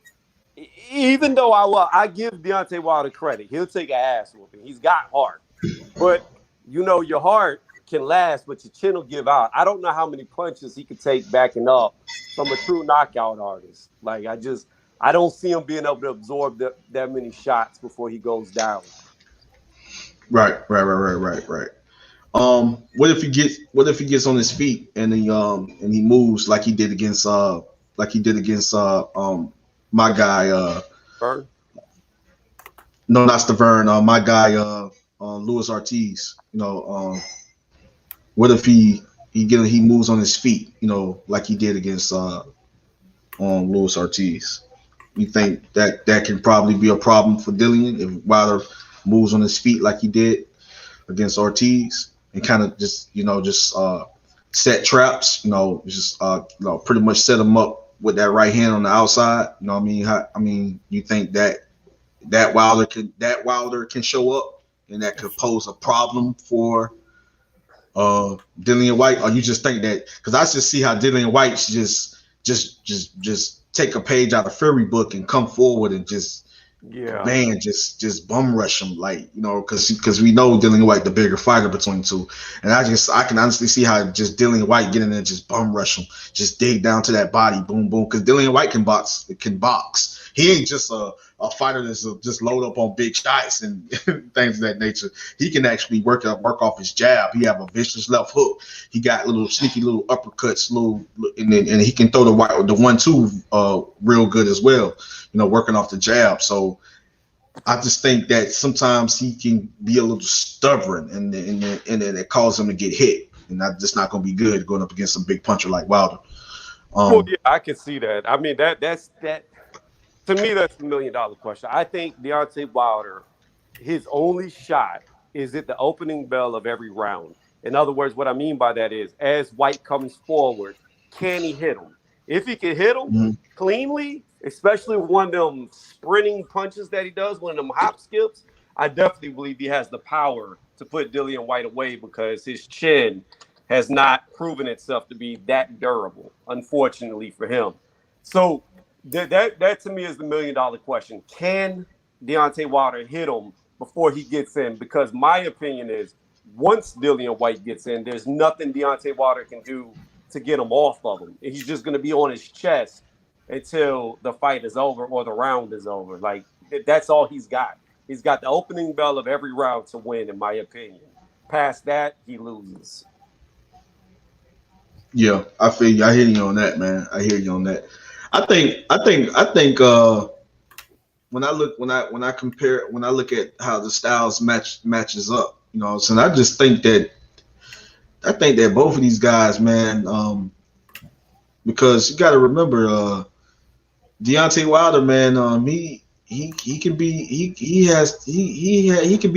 Even though I give Deontay Wilder credit, he'll take an ass whooping. He's got heart, but you know your heart can last, but your chin will give out. I don't know how many punches he could take backing up from a true knockout artist. Like I don't see him being able to absorb that many shots before he goes down. Right. What if he gets on his feet and he moves like he did against my guy Burn? No, not Stavern, my guy Luis Ortiz. You know, what if he moves on his feet, you know, like he did against Luis Ortiz? You think that can probably be a problem for Dillian if Wilder moves on his feet like he did against Ortiz and kind of just set traps, pretty much set him up with that right hand on the outside. You know what I mean? You think that Wilder can show up and that could pose a problem for Dillian White, or you just think that because I just see how Dillian White just take a page out of Fury book and come forward and just bum rush him, like, you know, because we know Dillian White the bigger fighter between the two, and I can honestly see how just Dillian White get in there and just bum rush him, just dig down to that body, boom boom, because Dillian White can box. He ain't just a fighter that's just load up on big shots and things of that nature. He can actually work off his jab. He have a vicious left hook. He got little sneaky little uppercuts, and he can throw the 1-2 real good as well. You know, working off the jab. So I just think that sometimes he can be a little stubborn, and it causes him to get hit, and that's just not going to be good going up against a big puncher like Wilder. Well, yeah, I can see that. I mean, that's to me, that's $1 million question. I think Deontay Wilder, his only shot is at the opening bell of every round. In other words, what I mean by that is, as White comes forward, can he hit him? If he can hit him cleanly, especially with one of them sprinting punches that he does, one of them hop skips, I definitely believe he has the power to put Dillian White away, because his chin has not proven itself to be that durable, unfortunately for him. So that to me is the $1 million question. Can Deontay Wilder hit him before he gets in? Because my opinion is, once Dillian White gets in, there's nothing Deontay Wilder can do to get him off of him. He's just going to be on his chest until the fight is over or the round is over. Like, that's all he's got. He's got the opening bell of every round to win, in my opinion. Past that, he loses. Yeah, I feel you. I hear you on that, man. I hear you on that. I think when I look at how the styles matches up, you know, so I just think that both of these guys, man, because you got to remember, Deontay Wilder, man, he can be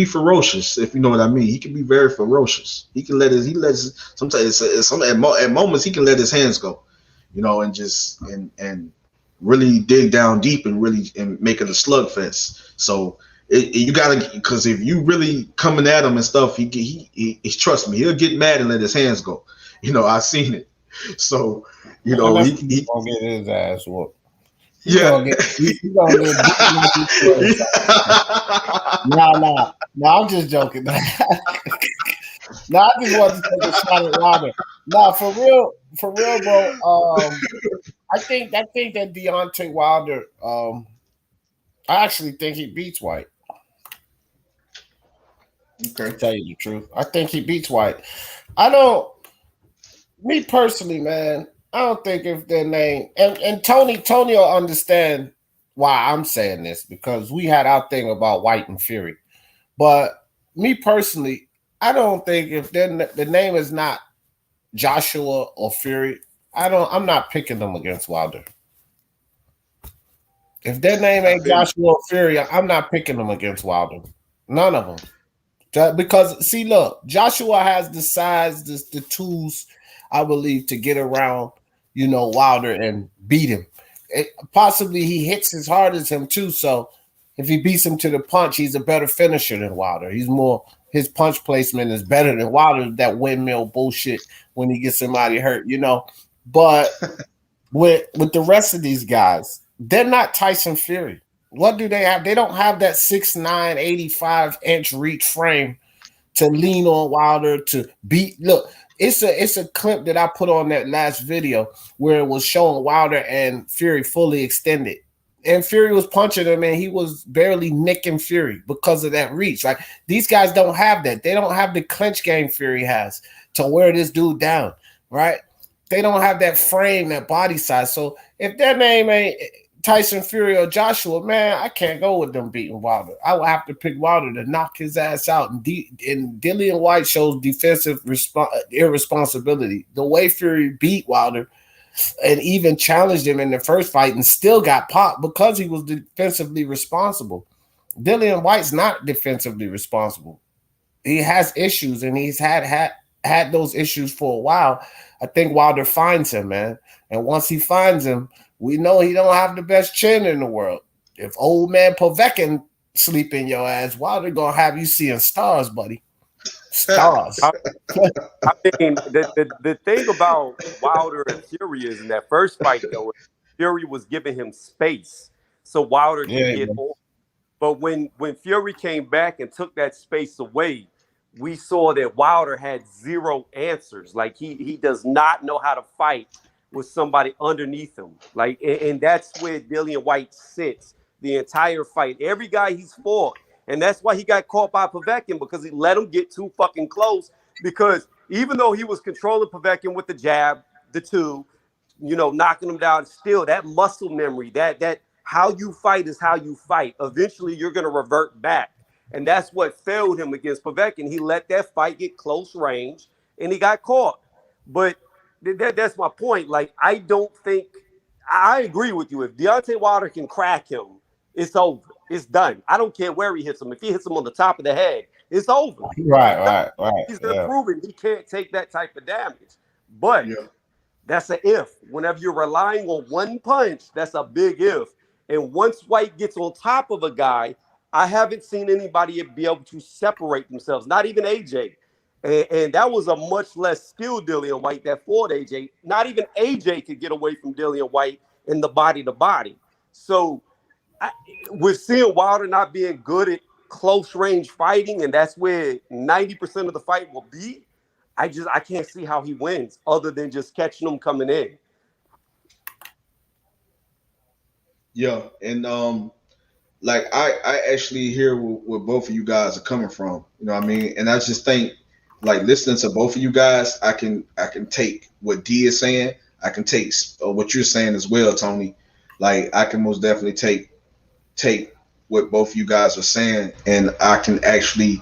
ferocious, if you know what I mean. He can be very ferocious. He sometimes at moments he can let his hands go, you know, and just and really dig down deep and make it a slugfest. So you gotta, because if you really coming at him and stuff, he trust me, he'll get mad and let his hands go. You know, I've seen it. So, you know, he gonna get his ass whooped. Yeah. Nah, I'm just joking. Nah, I just wanted to take a shot at Wilder. Nah, for real, bro. I think that Deontay Wilder, I actually think he beats White. Okay. To tell you the truth, I think he beats White. Me personally, man, I don't think if their name and Tony will understand why I'm saying this, because we had our thing about White and Fury. But me personally, I don't think if the name is not Joshua or Fury, I'm not picking them against Wilder. If their name ain't Joshua or Fury, I'm not picking them against Wilder. None of them. Because see, look, Joshua has the size, the tools, I believe, to get around, Wilder and beat him. Possibly he hits as hard as him too. So if he beats him to the punch, he's a better finisher than Wilder. His punch placement is better than Wilder. That windmill bullshit when he gets somebody hurt, But with the rest of these guys, they're not Tyson Fury. What do they have? They don't have that 6'9", 85-inch reach frame to lean on Wilder to beat. Look, it's a clip that I put on that last video where it was showing Wilder and Fury fully extended. And Fury was punching him, and he was barely nicking Fury because of that reach. Like, these guys don't have that. They don't have the clinch game Fury has to wear this dude down, right? They don't have that frame, that body size. So if their name ain't Tyson Fury or Joshua, man, I can't go with them beating Wilder. I will have to pick Wilder to knock his ass out. And Dillian White shows defensive irresponsibility. The way Fury beat Wilder and even challenged him in the first fight and still got popped because he was defensively responsible. Dillian White's not defensively responsible. He has issues, and he's had those issues for a while. I think Wilder finds him, man. And once he finds him, we know he don't have the best chin in the world. If old man Povetkin sleep in your ass, Wilder gonna have you seeing stars, buddy. Stars. I mean, the thing about Wilder and Fury is in that first fight, though, Fury was giving him space so Wilder could get on. But when Fury came back and took that space away, we saw that Wilder had zero answers. Like, he does not know how to fight with somebody underneath him. Like, and that's where Dillian White sits the entire fight. Every guy he's fought. And that's why he got caught by Povetkin, because he let him get too fucking close. Because even though he was controlling Povetkin with the jab, the two, knocking him down, still that muscle memory, that how you fight is how you fight. Eventually, you're going to revert back. And that's what failed him against Povetkin. He let that fight get close range, and he got caught. But that's my point. Like, I don't think – I agree with you. If Deontay Wilder can crack him, it's over. It's done. I don't care where he hits him. If he hits him on the top of the head, it's over. Right. He's proven he can't take that type of damage. But that's an if. Whenever you're relying on one punch, that's a big if. And once White gets on top of a guy, I haven't seen anybody be able to separate themselves, not even AJ. And that was a much less skilled Dillian White that fought AJ. Not even AJ could get away from Dillian White in the body to body. So we're seeing Wilder not being good at close range fighting, and that's where 90% of the fight will be. I can't see how he wins other than just catching them coming in. Yeah, and like I actually hear where both of you guys are coming from. You know what I mean? And I just think, like, listening to both of you guys, I can take what D is saying. I can take what you're saying as well, Tony. Like, I can most definitely take what both of you guys are saying, and I can actually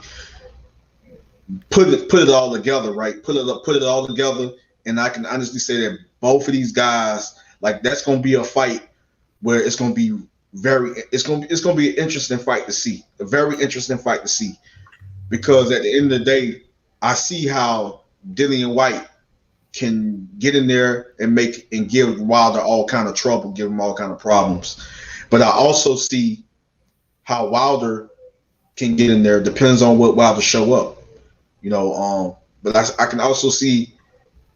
put it all together, right? Put it all together, and I can honestly say that both of these guys, like, that's going to be a fight where it's going to be it's going to be an interesting fight to see, a very interesting fight to see, because at the end of the day, I see how Dillian White can get in there and give Wilder all kind of trouble, give him all kind of problems. But I also see how Wilder can get in there. Depends on what Wilder show up, But I can also see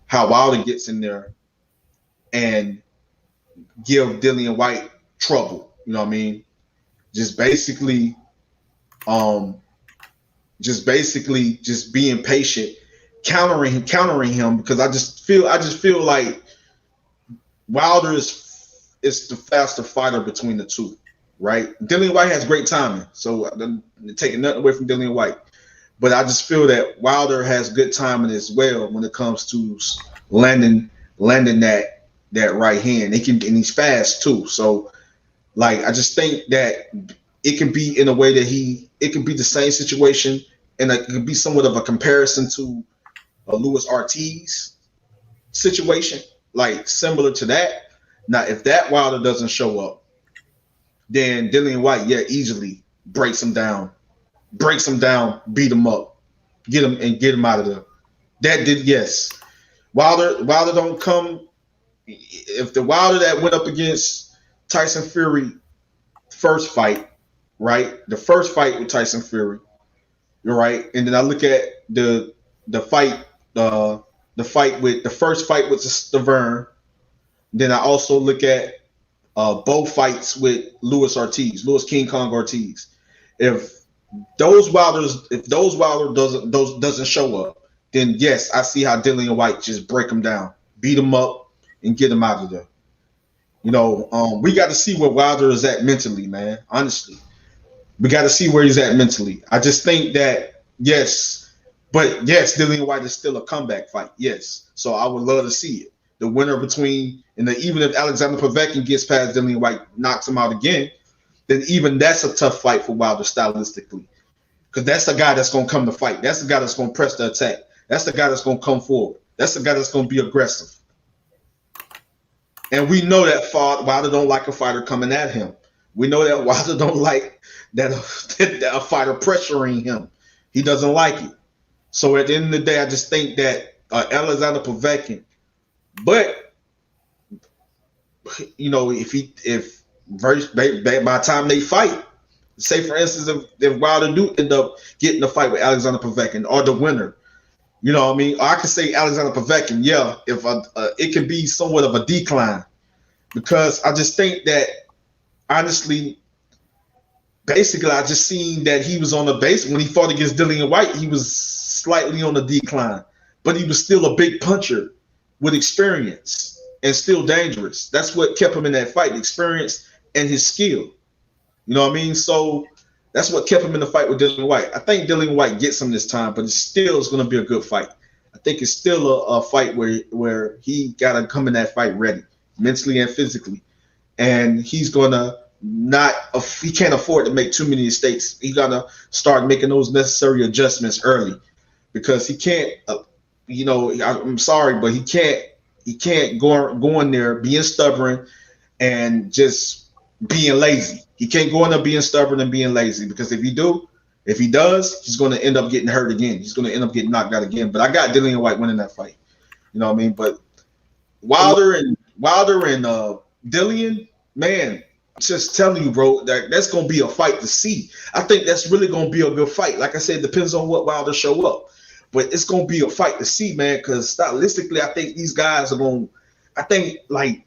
how Wilder gets in there and give Dillian White trouble. You know what I mean? Just basically being patient, countering him, because I just feel like Wilder is the faster fighter between the two, right? Dillian White has great timing, so I'm taking nothing away from Dillian White, but I just feel that Wilder has good timing as well when it comes to landing that right hand. And he's fast too. So, like, I just think that it can be in a way that it can be the same situation and it could be somewhat of a comparison to a Luis Ortiz situation, like similar to that. Now, if that Wilder doesn't show up, then Dillian White, easily breaks him down, beat him up, get him out of there. That did, yes. Wilder don't come. If the Wilder that went up against Tyson Fury first fight, right? The first fight with Tyson Fury, you're right. And then I look at the fight, the first fight with Stavern. Then I also look at both fights with Luis King Kong Ortiz. If those Wilder doesn't show up, then yes, I see how Dillian White just break him down, beat him up, and get him out of there. We got to see where Wilder is at mentally, man. Honestly, we got to see where he's at mentally. I just think that Dillian White is still a comeback fight. Yes, so I would love to see it. The winner even if Alexander Povetkin gets past Dillian White, knocks him out again, then even that's a tough fight for Wilder stylistically, because that's the guy that's going to come to fight. That's the guy that's going to press the attack. That's the guy that's going to come forward. That's the guy that's going to be aggressive. And we know that Wilder don't like a fighter coming at him. We know that Wilder don't like that a fighter pressuring him. He doesn't like it. So at the end of the day, I just think that Alexander Povetkin, but if by the time they fight, say for instance, if Wilder do end up getting a fight with Alexander Povetkin or the winner, you know what I mean? Or I could say Alexander Povetkin, if it could be somewhat of a decline, because I just think that honestly, basically, I just seen that he was on the base when he fought against Dillian White. He was slightly on the decline, but he was still a big puncher with experience and still dangerous. That's what kept him in that fight, experience and his skill. You know what I mean? So that's what kept him in the fight with Dillian White. I think Dillian White gets him this time, but it still is going to be a good fight. I think it's still a fight where he got to come in that fight ready, mentally and physically. And he's going to he can't afford to make too many mistakes. He's got to start making those necessary adjustments early, because he can't, I'm sorry, but he can't go in there being stubborn and just being lazy. He can't go in there being stubborn and being lazy, because if he does, he's going to end up getting hurt again. He's going to end up getting knocked out again. But I got Dillian White winning that fight. You know what I mean? But Wilder and Dillian, man, I'm just telling you, bro, that's going to be a fight to see. I think that's really going to be a good fight. Like I said, it depends on what Wilder show up. But it's going to be a fight to see, man, because stylistically, I think these guys are going – I think, like,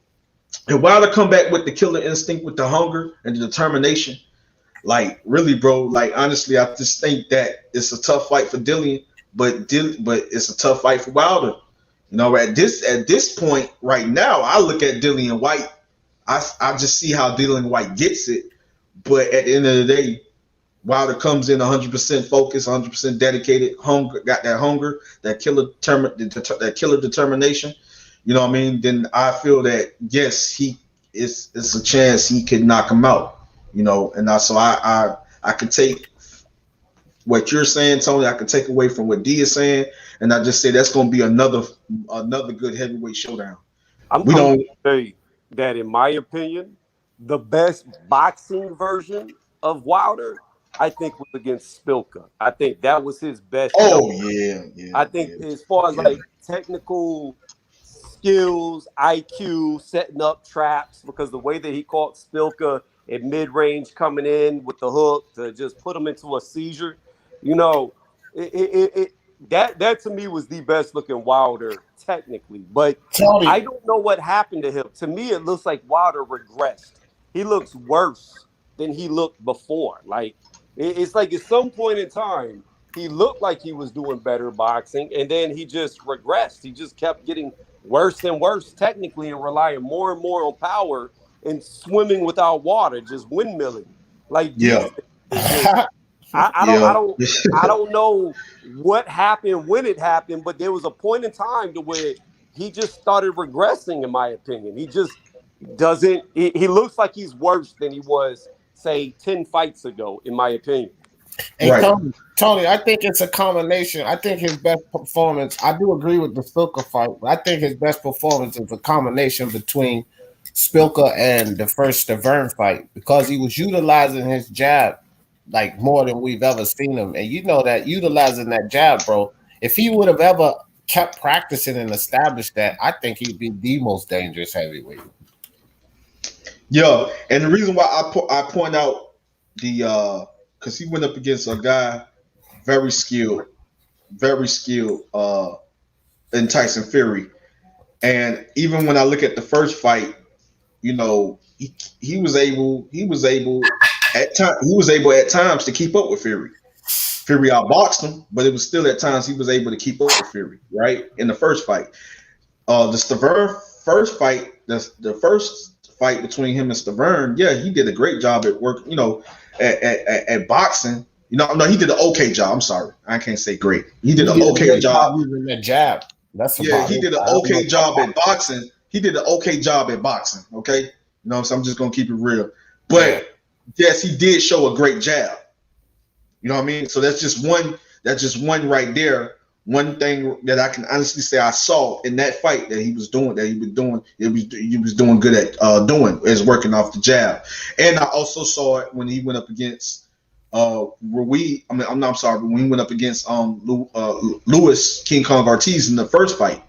if Wilder come back with the killer instinct, with the hunger and the determination, like, really, bro, like, honestly, I just think that it's a tough fight for Dillian, but it's a tough fight for Wilder. At this point right now, I look at Dillian White. I just see how Dillian White gets it. But at the end of the day, Wilder comes in 100% focused, 100% dedicated, got that hunger, that killer determination. You know what I mean? Then I feel that yes, it's a chance he could knock him out. And I could take what you're saying, Tony. I could take away from what D is saying, and I just say that's going to be another good heavyweight showdown. I'm going to say that, in my opinion, the best boxing version of Wilder, I think, was against Spilka. I think that was his best. Oh, yeah. I think as far as like technical skills, IQ, setting up traps, because the way that he caught Spilka at mid-range coming in with the hook to just put him into a seizure, that to me was the best looking Wilder technically. But Tony, I don't know what happened to him. To me, it looks like Wilder regressed. He looks worse than he looked before. Like, it's like at some point in time, he looked like he was doing better boxing, and then he just regressed. He just kept getting worse and worse technically and relying more and more on power and swimming without water, just windmilling. Like, yeah. I don't know what happened when it happened, but there was a point in time to where he just started regressing, in my opinion. He just doesn't. He looks like he's worse than he was, say, 10 fights ago, in my opinion. Hey, Right. Tony, I think it's a combination. I think his best performance, I do agree with the Spilka fight, but I think his best performance is a combination between Spilka and the first Stavern fight because he was utilizing his jab like more than we've ever seen him. And you know that utilizing that jab, bro, if he would have ever kept practicing and established that, I think he'd be the most dangerous heavyweight. Yeah, and the reason why I point out the because he went up against a guy very skilled, in Tyson Fury, and even when I look at the first fight, you know, he was able at times to keep up with Fury. Fury outboxed him, but it was still at times he was able to keep up with Fury, right? In the first fight. The Stavern first fight, the first fight between him and Stavern, yeah, he did a great job at work, you know, at boxing. You know, no, he did an okay job. I'm sorry. I can't say great. He did an okay job using that jab. That's he did an okay job at boxing. He did an okay job at boxing. Okay. You know what I'm saying? I'm just gonna keep it real. But yes, he did show a great jab. You know what I mean? So that's just one right there. One thing that I can honestly say I saw in that fight that he was doing good at doing is working off the jab. And I also saw it when he went up against Ruiz. I'm sorry, when he went up against Luis King Kong Ortiz in the first fight.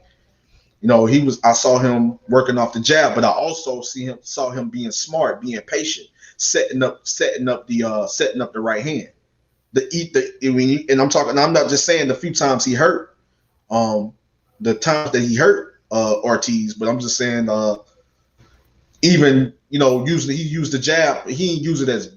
You know, I saw him working off the jab, but I also saw him being smart, being patient, setting up the right hand. And I'm not just saying the few times he hurt, the times that he hurt Ortiz, but I'm just saying even, you know, usually he used the jab, he didn't use it as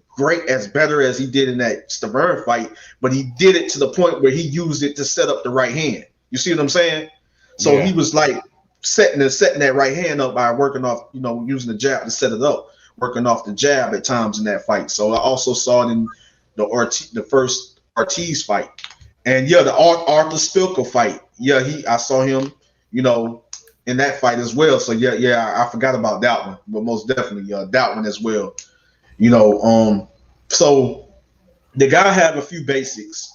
better as he did in that Stavern fight, but he did it to the point where he used it to set up the right hand. You see what I'm saying? So he was like setting that right hand up by working off, you know, using the jab to set it up, working off the jab at times in that fight. So I also saw it in the first Ortiz fight, and the Arthur Spilka fight. Yeah, I saw him, you know, in that fight as well. So I forgot about that one, but most definitely that one as well. You know, so the guy had a few basics,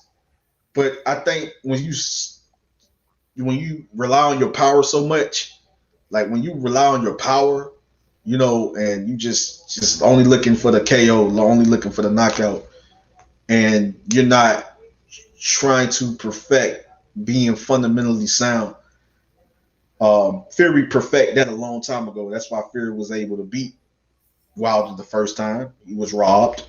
but I think when you rely on your power so much, like when you rely on your power, you know, and you just only looking for the KO, only looking for the knockout, and you're not trying to perfect being fundamentally sound. Fury perfect that a long time ago. That's why Fury was able to beat Wilder the first time. He was robbed,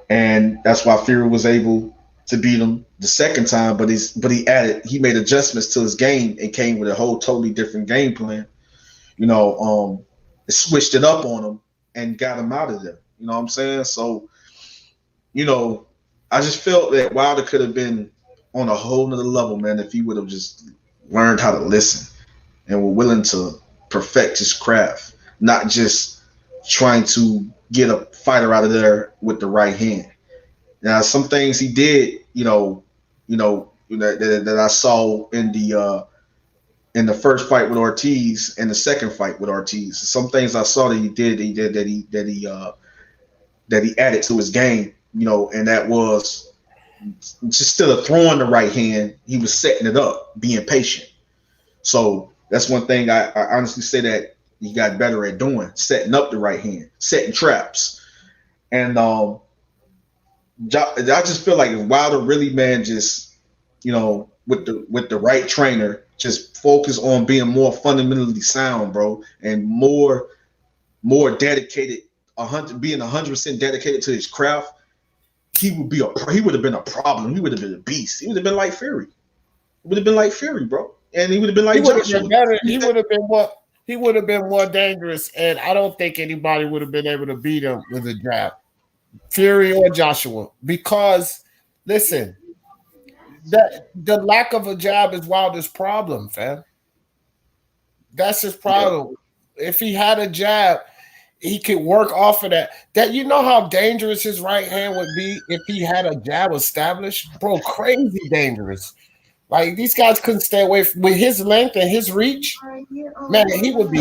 and that's why Fury was able to beat him the second time. But he made adjustments to his game and came with a whole totally different game plan. You know, switched it up on him and got him out of there. You know what I'm saying? So, you know, I just felt that Wilder could have been on a whole nother level, man, if he would have just learned how to listen and were willing to perfect his craft, not just trying to get a fighter out of there with the right hand. Now, some things he did, that I saw in the first fight with Ortiz and the second fight with Ortiz. Some things I saw that he did that he added to his game, you know, and that was just still throwing the right hand. He was setting it up, being patient. So that's one thing I honestly say that he got better at doing, setting up the right hand, setting traps. And I just feel like if Wilder really, man, just, you know, with the right trainer, just focus on being more fundamentally sound, bro, and more dedicated, being 100% dedicated to his craft, he would have been a problem. He would have been a beast. He would have been like Fury. He would have been like Fury, bro. And he would have been like Joshua. He would have been more dangerous, and I don't think anybody would have been able to beat him with a jab, Fury or Joshua. Because listen, the lack of a jab is Wilder's problem, fam. That's his problem. Yeah. If he had a jab, he could work off of that. That, you know how dangerous his right hand would be if he had a jab established, bro. Crazy dangerous. Like, these guys couldn't stay away with his length and his reach. Man, he would be.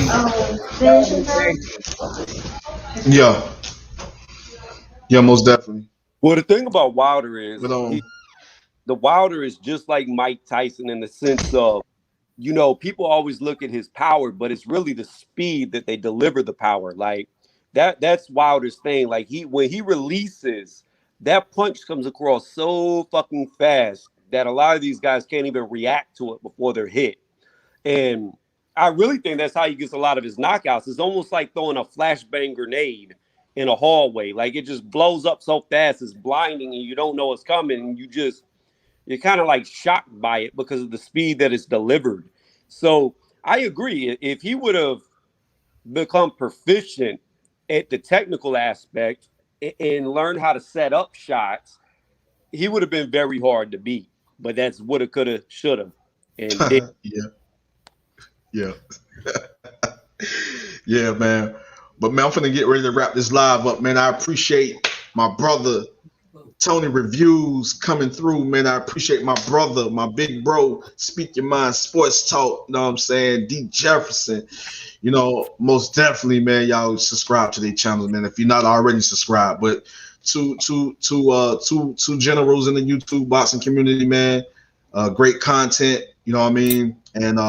Yeah, most definitely. Well, the thing about Wilder is But the Wilder is just like Mike Tyson in the sense of, you know, people always look at his power, but it's really the speed that they deliver the power. Like that's Wilder's thing. Like when he releases, that punch comes across so fucking fast that a lot of these guys can't even react to it before they're hit. And I really think that's how he gets a lot of his knockouts. It's almost like throwing a flashbang grenade in a hallway. Like it just blows up so fast, it's blinding, and you don't know it's coming. And you're kind of like shocked by it because of the speed that it's delivered. So I agree. If he would have become proficient at the technical aspect and learned how to set up shots, he would have been very hard to beat. But that's woulda, coulda, shoulda. And yeah. Yeah, man. But man, I'm finna get ready to wrap this live up, man. I appreciate my brother Tony Reviews coming through, man. I appreciate my brother, my big bro, Speak Your Mind Sports Talk. You know what I'm saying? D Jefferson. You know, most definitely, man. Y'all subscribe to their channel, man. If you're not already subscribed, but two generals in the YouTube boxing community, man. Great content, you know what I mean, and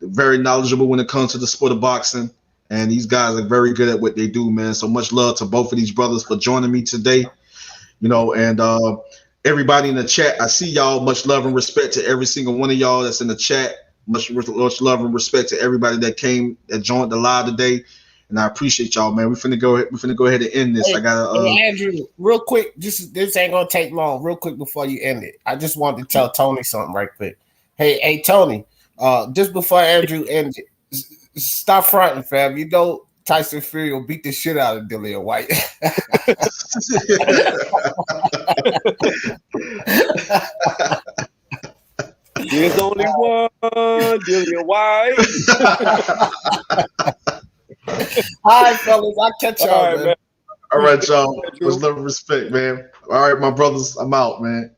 very knowledgeable when it comes to the sport of boxing. And these guys are very good at what they do, man. So much love to both of these brothers for joining me today. You know, and everybody in the chat, I see y'all. Much love and respect to every single one of y'all that's in the chat. Much love and respect to everybody that joined the live today. And I appreciate y'all, man. We're finna go ahead and end this. Hey, I gotta Andrew, real quick, this ain't gonna take long. Real quick before you end it, I just wanted to tell Tony something right quick. Hey, Tony, just before Andrew ends it, stop fronting, fam. You know Tyson Fury will beat the shit out of Dillian White. There's only one Dillian White. All right, fellas, I'll catch y'all, man. All right, y'all. Much love and respect, man. All right, my brothers, I'm out, man.